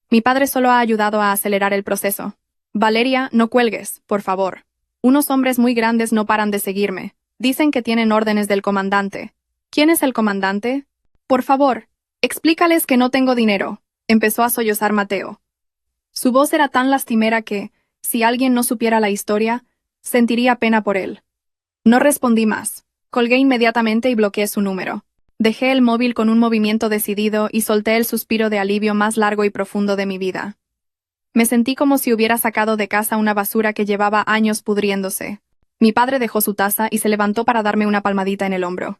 Mi padre solo ha ayudado a acelerar el proceso. Valeria, no cuelgues, por favor. Unos hombres muy grandes no paran de seguirme. Dicen que tienen órdenes del comandante. ¿Quién es el comandante? Por favor, explícales que no tengo dinero. Empezó a sollozar Mateo. Su voz era tan lastimera que, si alguien no supiera la historia, sentiría pena por él. No respondí más. Colgué inmediatamente y bloqueé su número. Dejé el móvil con un movimiento decidido y solté el suspiro de alivio más largo y profundo de mi vida. Me sentí como si hubiera sacado de casa una basura que llevaba años pudriéndose. Mi padre dejó su taza y se levantó para darme una palmadita en el hombro.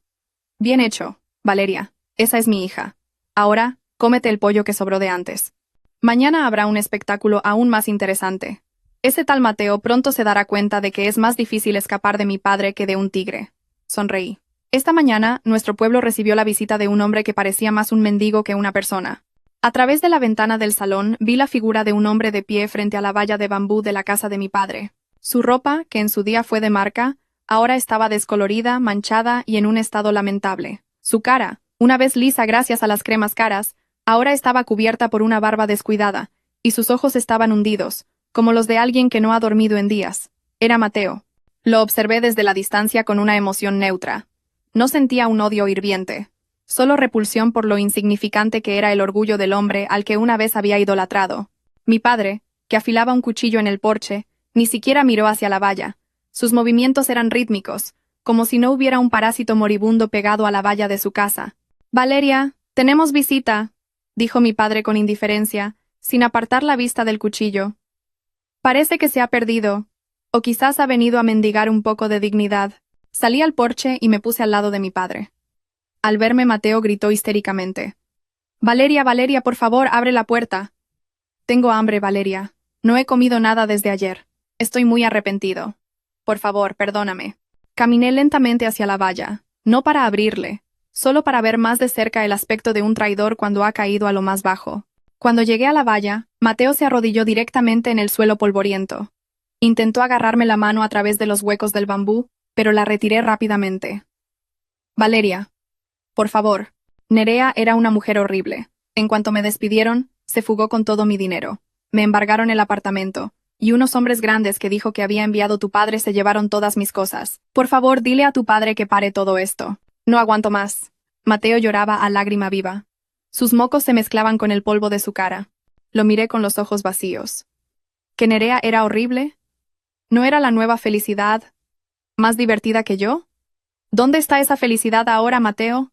Bien hecho, Valeria. Esa es mi hija. Ahora, cómete el pollo que sobró de antes. Mañana habrá un espectáculo aún más interesante. Ese tal Mateo pronto se dará cuenta de que es más difícil escapar de mi padre que de un tigre. Sonreí. Esta mañana, nuestro pueblo recibió la visita de un hombre que parecía más un mendigo que una persona. A través de la ventana del salón vi la figura de un hombre de pie frente a la valla de bambú de la casa de mi padre. Su ropa, que en su día fue de marca, ahora estaba descolorida, manchada y en un estado lamentable. Su cara, una vez lisa gracias a las cremas caras, ahora estaba cubierta por una barba descuidada, y sus ojos estaban hundidos, como los de alguien que no ha dormido en días. Era Mateo. Lo observé desde la distancia con una emoción neutra. No sentía un odio hirviente, solo repulsión por lo insignificante que era el orgullo del hombre al que una vez había idolatrado. Mi padre, que afilaba un cuchillo en el porche, ni siquiera miró hacia la valla. Sus movimientos eran rítmicos, como si no hubiera un parásito moribundo pegado a la valla de su casa. Valeria, tenemos visita, dijo mi padre con indiferencia, sin apartar la vista del cuchillo. Parece que se ha perdido, o quizás ha venido a mendigar un poco de dignidad. Salí al porche y me puse al lado de mi padre. Al verme, Mateo gritó histéricamente. Valeria, Valeria, por favor, abre la puerta. Tengo hambre, Valeria. No he comido nada desde ayer. Estoy muy arrepentido. Por favor, perdóname. Caminé lentamente hacia la valla, no para abrirle, solo para ver más de cerca el aspecto de un traidor cuando ha caído a lo más bajo. Cuando llegué a la valla, Mateo se arrodilló directamente en el suelo polvoriento. Intentó agarrarme la mano a través de los huecos del bambú, pero la retiré rápidamente. Valeria. Por favor. Nerea era una mujer horrible. En cuanto me despidieron, se fugó con todo mi dinero. Me embargaron el apartamento, y unos hombres grandes que dijo que había enviado tu padre se llevaron todas mis cosas. Por favor, dile a tu padre que pare todo esto. No aguanto más. Mateo lloraba a lágrima viva. Sus mocos se mezclaban con el polvo de su cara. Lo miré con los ojos vacíos. ¿Que Nerea era horrible? ¿No era la nueva felicidad más divertida que yo? ¿Dónde está esa felicidad ahora, Mateo?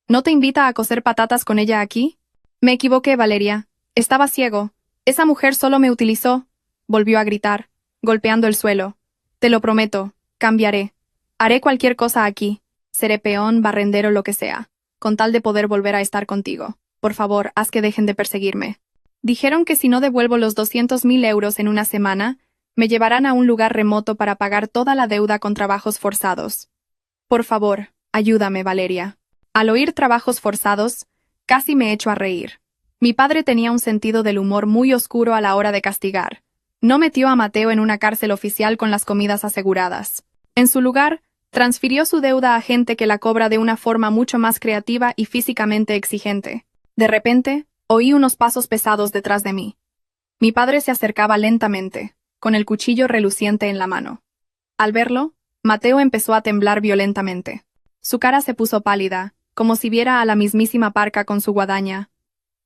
¿No te invita a cocer patatas con ella aquí? Me equivoqué, Valeria. Estaba ciego. Esa mujer solo me utilizó. Volvió a gritar, golpeando el suelo. Te lo prometo, cambiaré. Haré cualquier cosa aquí. Seré peón, barrendero, lo que sea, con tal de poder volver a estar contigo. Por favor, haz que dejen de perseguirme. Dijeron que si no devuelvo los 200.000 euros en una semana, me llevarán a un lugar remoto para pagar toda la deuda con trabajos forzados. Por favor, ayúdame, Valeria. Al oír trabajos forzados, Casi me echo a reír. Mi padre tenía un sentido del humor muy oscuro a la hora de castigar. No metió a Mateo en una cárcel oficial con las comidas aseguradas. En su lugar, transfirió su deuda a gente que la cobra de una forma mucho más creativa y físicamente exigente. De repente, oí unos pasos pesados detrás de mí. Mi padre se acercaba lentamente, con el cuchillo reluciente en la mano. Al verlo, Mateo empezó a temblar violentamente. Su cara se puso pálida, como si viera a la mismísima Parca con su guadaña.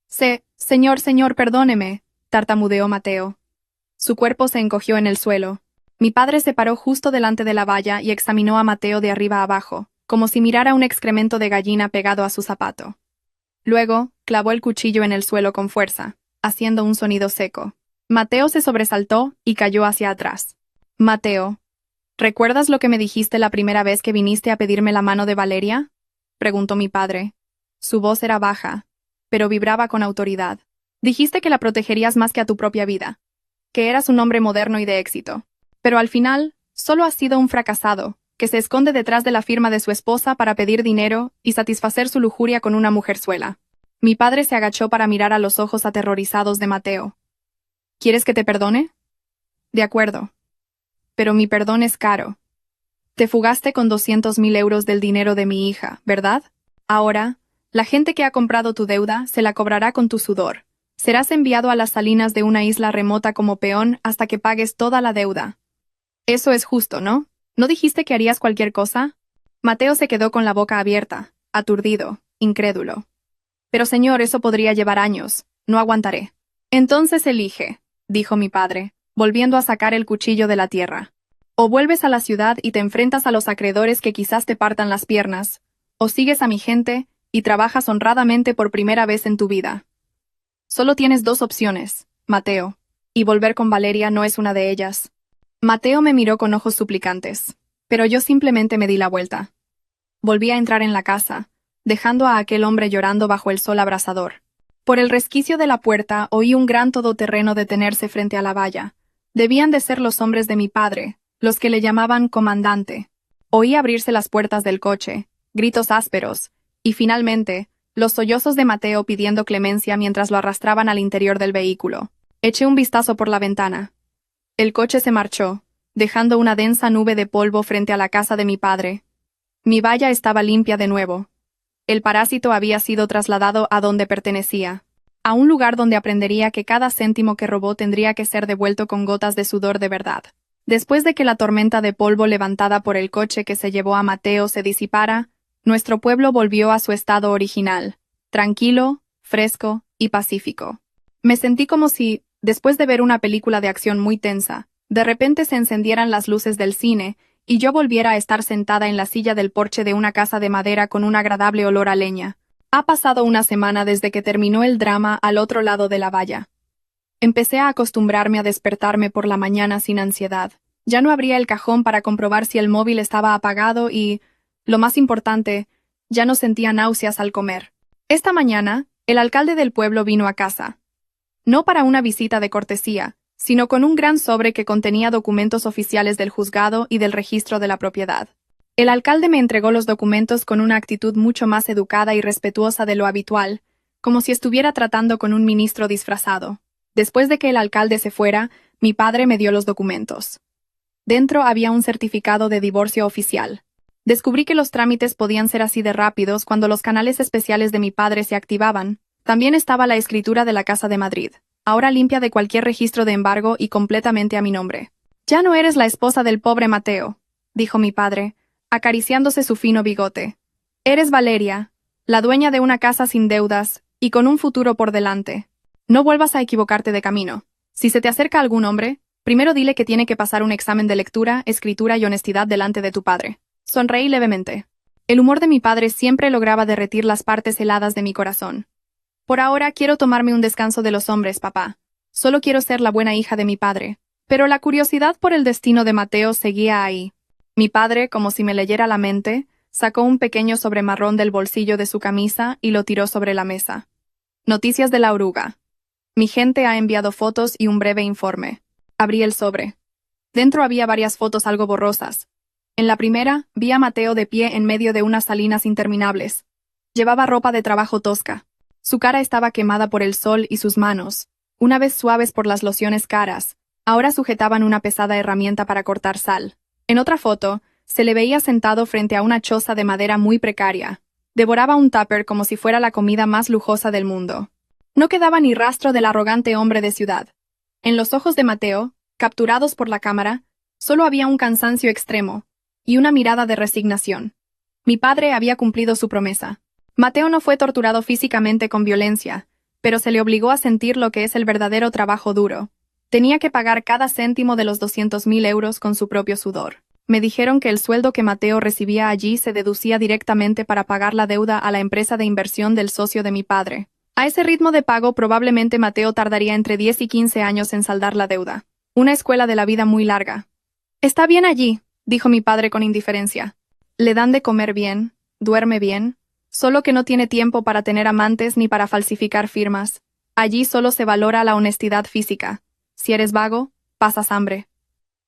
Señor, perdóneme, tartamudeó Mateo. Su cuerpo se encogió en el suelo. Mi padre se paró justo delante de la valla y examinó a Mateo de arriba a abajo, como si mirara un excremento de gallina pegado a su zapato. Luego, clavó el cuchillo en el suelo con fuerza, haciendo un sonido seco. Mateo se sobresaltó y cayó hacia atrás. Mateo, ¿recuerdas lo que me dijiste la primera vez que viniste a pedirme la mano de Valeria? Preguntó mi padre. Su voz era baja, pero vibraba con autoridad. Dijiste que la protegerías más que a tu propia vida, que eras un hombre moderno y de éxito. Pero al final, solo has sido un fracasado, que se esconde detrás de la firma de su esposa para pedir dinero y satisfacer su lujuria con una mujerzuela. Mi padre se agachó para mirar a los ojos aterrorizados de Mateo. ¿Quieres que te perdone? De acuerdo. Pero mi perdón es caro. Te fugaste con 200.000 euros del dinero de mi hija, ¿verdad? Ahora, la gente que ha comprado tu deuda se la cobrará con tu sudor. Serás enviado a las salinas de una isla remota como peón hasta que pagues toda la deuda. Eso es justo, ¿no? ¿No dijiste que harías cualquier cosa? Mateo se quedó con la boca abierta, aturdido, incrédulo. Pero señor, eso podría llevar años. No aguantaré. Entonces elige, dijo mi padre, volviendo a sacar el cuchillo de la tierra. O vuelves a la ciudad y te enfrentas a los acreedores que quizás te partan las piernas, o sigues a mi gente y trabajas honradamente por primera vez en tu vida. Solo tienes dos opciones, Mateo, y volver con Valeria no es una de ellas. Mateo me miró con ojos suplicantes, pero yo simplemente me di la vuelta. Volví a entrar en la casa, dejando a aquel hombre llorando bajo el sol abrasador. Por el resquicio de la puerta oí un gran todoterreno detenerse frente a la valla. Debían de ser los hombres de mi padre, los que le llamaban comandante. Oí abrirse las puertas del coche, gritos ásperos, y finalmente, los sollozos de Mateo pidiendo clemencia mientras lo arrastraban al interior del vehículo. Eché un vistazo por la ventana. El coche se marchó, dejando una densa nube de polvo frente a la casa de mi padre. Mi valla estaba limpia de nuevo. El parásito había sido trasladado a donde pertenecía, a un lugar donde aprendería que cada céntimo que robó tendría que ser devuelto con gotas de sudor de verdad. Después de que la tormenta de polvo levantada por el coche que se llevó a Mateo se disipara, nuestro pueblo volvió a su estado original, tranquilo, fresco y pacífico. Me sentí como si, después de ver una película de acción muy tensa, de repente se encendieran las luces del cine y yo volviera a estar sentada en la silla del porche de una casa de madera con un agradable olor a leña. Ha pasado una semana desde que terminó el drama al otro lado de la valla. Empecé a acostumbrarme a despertarme por la mañana sin ansiedad. Ya no abría el cajón para comprobar si el móvil estaba apagado y, lo más importante, ya no sentía náuseas al comer. Esta mañana, el alcalde del pueblo vino a casa. No para una visita de cortesía, sino con un gran sobre que contenía documentos oficiales del juzgado y del registro de la propiedad. El alcalde me entregó los documentos con una actitud mucho más educada y respetuosa de lo habitual, como si estuviera tratando con un ministro disfrazado. Después de que el alcalde se fuera, mi padre me dio los documentos. Dentro había un certificado de divorcio oficial. Descubrí que los trámites podían ser así de rápidos cuando los canales especiales de mi padre se activaban. También estaba la escritura de la Casa de Madrid, ahora limpia de cualquier registro de embargo y completamente a mi nombre. Ya no eres la esposa del pobre Mateo, dijo mi padre, acariciándose su fino bigote. Eres Valeria, la dueña de una casa sin deudas y con un futuro por delante. No vuelvas a equivocarte de camino. Si se te acerca algún hombre, primero dile que tiene que pasar un examen de lectura, escritura y honestidad delante de tu padre. Sonreí levemente. El humor de mi padre siempre lograba derretir las partes heladas de mi corazón. Por ahora quiero tomarme un descanso de los hombres, papá. Solo quiero ser la buena hija de mi padre. Pero la curiosidad por el destino de Mateo seguía ahí. Mi padre, como si me leyera la mente, sacó un pequeño sobre marrón del bolsillo de su camisa y lo tiró sobre la mesa. Noticias de la oruga. Mi gente ha enviado fotos y un breve informe. Abrí el sobre. Dentro había varias fotos algo borrosas. En la primera, vi a Mateo de pie en medio de unas salinas interminables. Llevaba ropa de trabajo tosca. Su cara estaba quemada por el sol y sus manos, una vez suaves por las lociones caras, ahora sujetaban una pesada herramienta para cortar sal. En otra foto, se le veía sentado frente a una choza de madera muy precaria. Devoraba un tupper como si fuera la comida más lujosa del mundo. No quedaba ni rastro del arrogante hombre de ciudad. En los ojos de Mateo, capturados por la cámara, solo había un cansancio extremo y una mirada de resignación. Mi padre había cumplido su promesa. Mateo no fue torturado físicamente con violencia, pero se le obligó a sentir lo que es el verdadero trabajo duro. Tenía que pagar cada céntimo de los 200.000 euros con su propio sudor. Me dijeron que el sueldo que Mateo recibía allí se deducía directamente para pagar la deuda a la empresa de inversión del socio de mi padre. A ese ritmo de pago probablemente Mateo tardaría entre 10 y 15 años en saldar la deuda. Una escuela de la vida muy larga. Está bien allí, dijo mi padre con indiferencia. Le dan de comer bien, duerme bien, solo que no tiene tiempo para tener amantes ni para falsificar firmas. Allí solo se valora la honestidad física. Si eres vago, pasas hambre.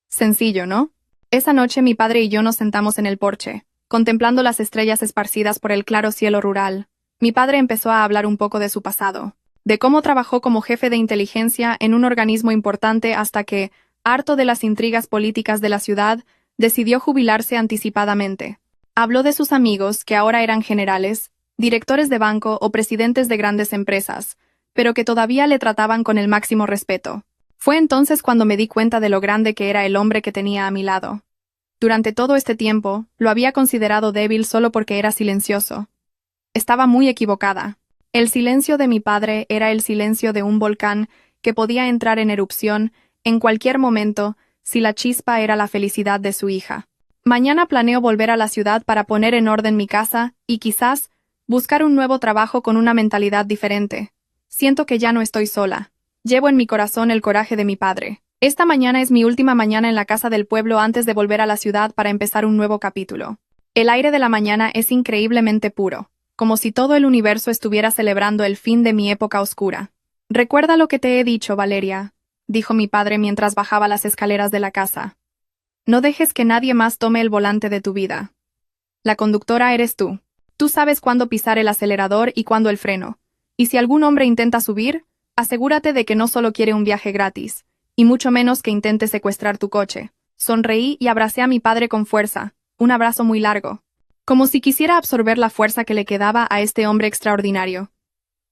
Sencillo, ¿no? Esa noche mi padre y yo nos sentamos en el porche, contemplando las estrellas esparcidas por el claro cielo rural. Mi padre empezó a hablar un poco de su pasado, de cómo trabajó como jefe de inteligencia en un organismo importante hasta que, harto de las intrigas políticas de la ciudad, decidió jubilarse anticipadamente. Habló de sus amigos, que ahora eran generales, directores de banco o presidentes de grandes empresas, pero que todavía le trataban con el máximo respeto. Fue entonces cuando me di cuenta de lo grande que era el hombre que tenía a mi lado. Durante todo este tiempo, lo había considerado débil solo porque era silencioso. Estaba muy equivocada. El silencio de mi padre era el silencio de un volcán que podía entrar en erupción en cualquier momento si la chispa era la felicidad de su hija. Mañana planeo volver a la ciudad para poner en orden mi casa y quizás buscar un nuevo trabajo con una mentalidad diferente. Siento que ya no estoy sola. Llevo en mi corazón el coraje de mi padre. Esta mañana es mi última mañana en la casa del pueblo antes de volver a la ciudad para empezar un nuevo capítulo. El aire de la mañana es increíblemente puro, como si todo el universo estuviera celebrando el fin de mi época oscura. Recuerda lo que te he dicho, Valeria, dijo mi padre mientras bajaba las escaleras de la casa. No dejes que nadie más tome el volante de tu vida. La conductora eres tú. Tú sabes cuándo pisar el acelerador y cuándo el freno. Y si algún hombre intenta subir, asegúrate de que no solo quiere un viaje gratis, y mucho menos que intente secuestrar tu coche. Sonreí y abracé a mi padre con fuerza, un abrazo muy largo, como si quisiera absorber la fuerza que le quedaba a este hombre extraordinario.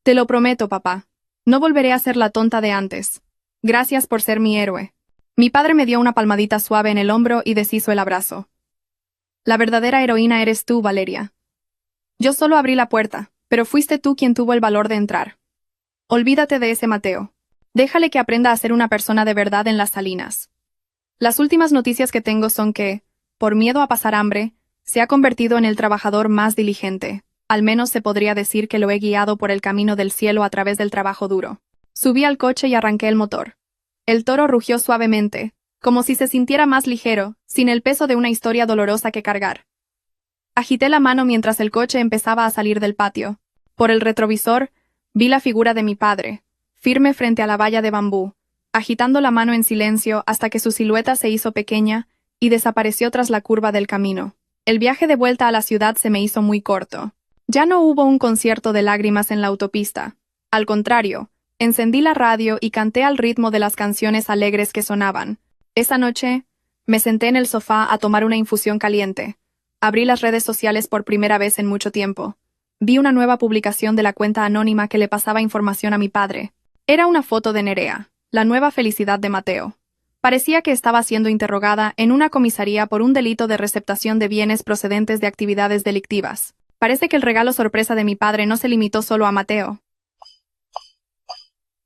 Te lo prometo, papá. No volveré a ser la tonta de antes. Gracias por ser mi héroe. Mi padre me dio una palmadita suave en el hombro y deshizo el abrazo. La verdadera heroína eres tú, Valeria. Yo solo abrí la puerta, pero fuiste tú quien tuvo el valor de entrar. Olvídate de ese Mateo. Déjale que aprenda a ser una persona de verdad en las Salinas. Las últimas noticias que tengo son que, por miedo a pasar hambre, se ha convertido en el trabajador más diligente. Al menos se podría decir que lo he guiado por el camino del cielo a través del trabajo duro. Subí al coche y arranqué el motor. El toro rugió suavemente, como si se sintiera más ligero, sin el peso de una historia dolorosa que cargar. Agité la mano mientras el coche empezaba a salir del patio. Por el retrovisor, vi la figura de mi padre, firme frente a la valla de bambú, agitando la mano en silencio hasta que su silueta se hizo pequeña y desapareció tras la curva del camino. El viaje de vuelta a la ciudad se me hizo muy corto. Ya no hubo un concierto de lágrimas en la autopista. Al contrario, encendí la radio y canté al ritmo de las canciones alegres que sonaban. Esa noche, me senté en el sofá a tomar una infusión caliente. Abrí las redes sociales por primera vez en mucho tiempo. Vi una nueva publicación de la cuenta anónima que le pasaba información a mi padre. Era una foto de Nerea, la nueva felicidad de Mateo. Parecía que estaba siendo interrogada en una comisaría por un delito de receptación de bienes procedentes de actividades delictivas. Parece que el regalo sorpresa de mi padre no se limitó solo a Mateo.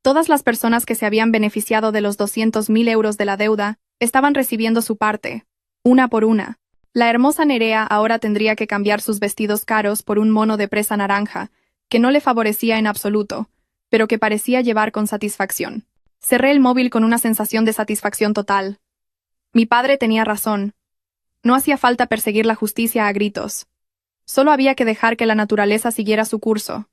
Todas las personas que se habían beneficiado de los 200.000 euros de la deuda estaban recibiendo su parte, una por una. La hermosa Nerea ahora tendría que cambiar sus vestidos caros por un mono de presa naranja, que no le favorecía en absoluto, pero que parecía llevar con satisfacción. Cerré el móvil con una sensación de satisfacción total. Mi padre tenía razón. No hacía falta perseguir la justicia a gritos. Solo había que dejar que la naturaleza siguiera su curso.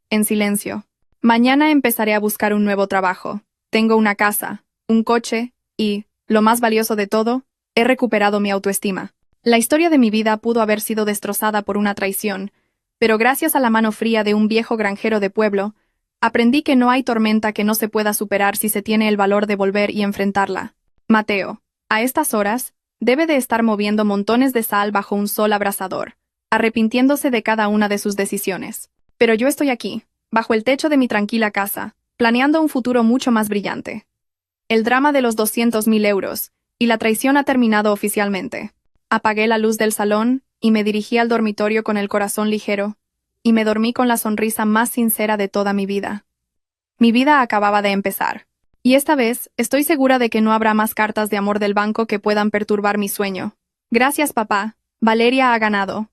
En silencio. Mañana empezaré a buscar un nuevo trabajo. Tengo una casa, un coche y, lo más valioso de todo, he recuperado mi autoestima. La historia de mi vida pudo haber sido destrozada por una traición, Pero gracias a la mano fría de un viejo granjero de pueblo, aprendí que no hay tormenta que no se pueda superar si se tiene el valor de volver y enfrentarla. Mateo, a estas horas, debe de estar moviendo montones de sal bajo un sol abrasador, arrepintiéndose de cada una de sus decisiones. Pero yo estoy aquí, bajo el techo de mi tranquila casa, planeando un futuro mucho más brillante. El drama de los 200.000 euros, y la traición ha terminado oficialmente. Apagué la luz del salón, y me dirigí al dormitorio con el corazón ligero, y me dormí con la sonrisa más sincera de toda mi vida. Mi vida acababa de empezar. Y esta vez, estoy segura de que no habrá más cartas de amor del banco que puedan perturbar mi sueño. Gracias, papá. Valeria ha ganado.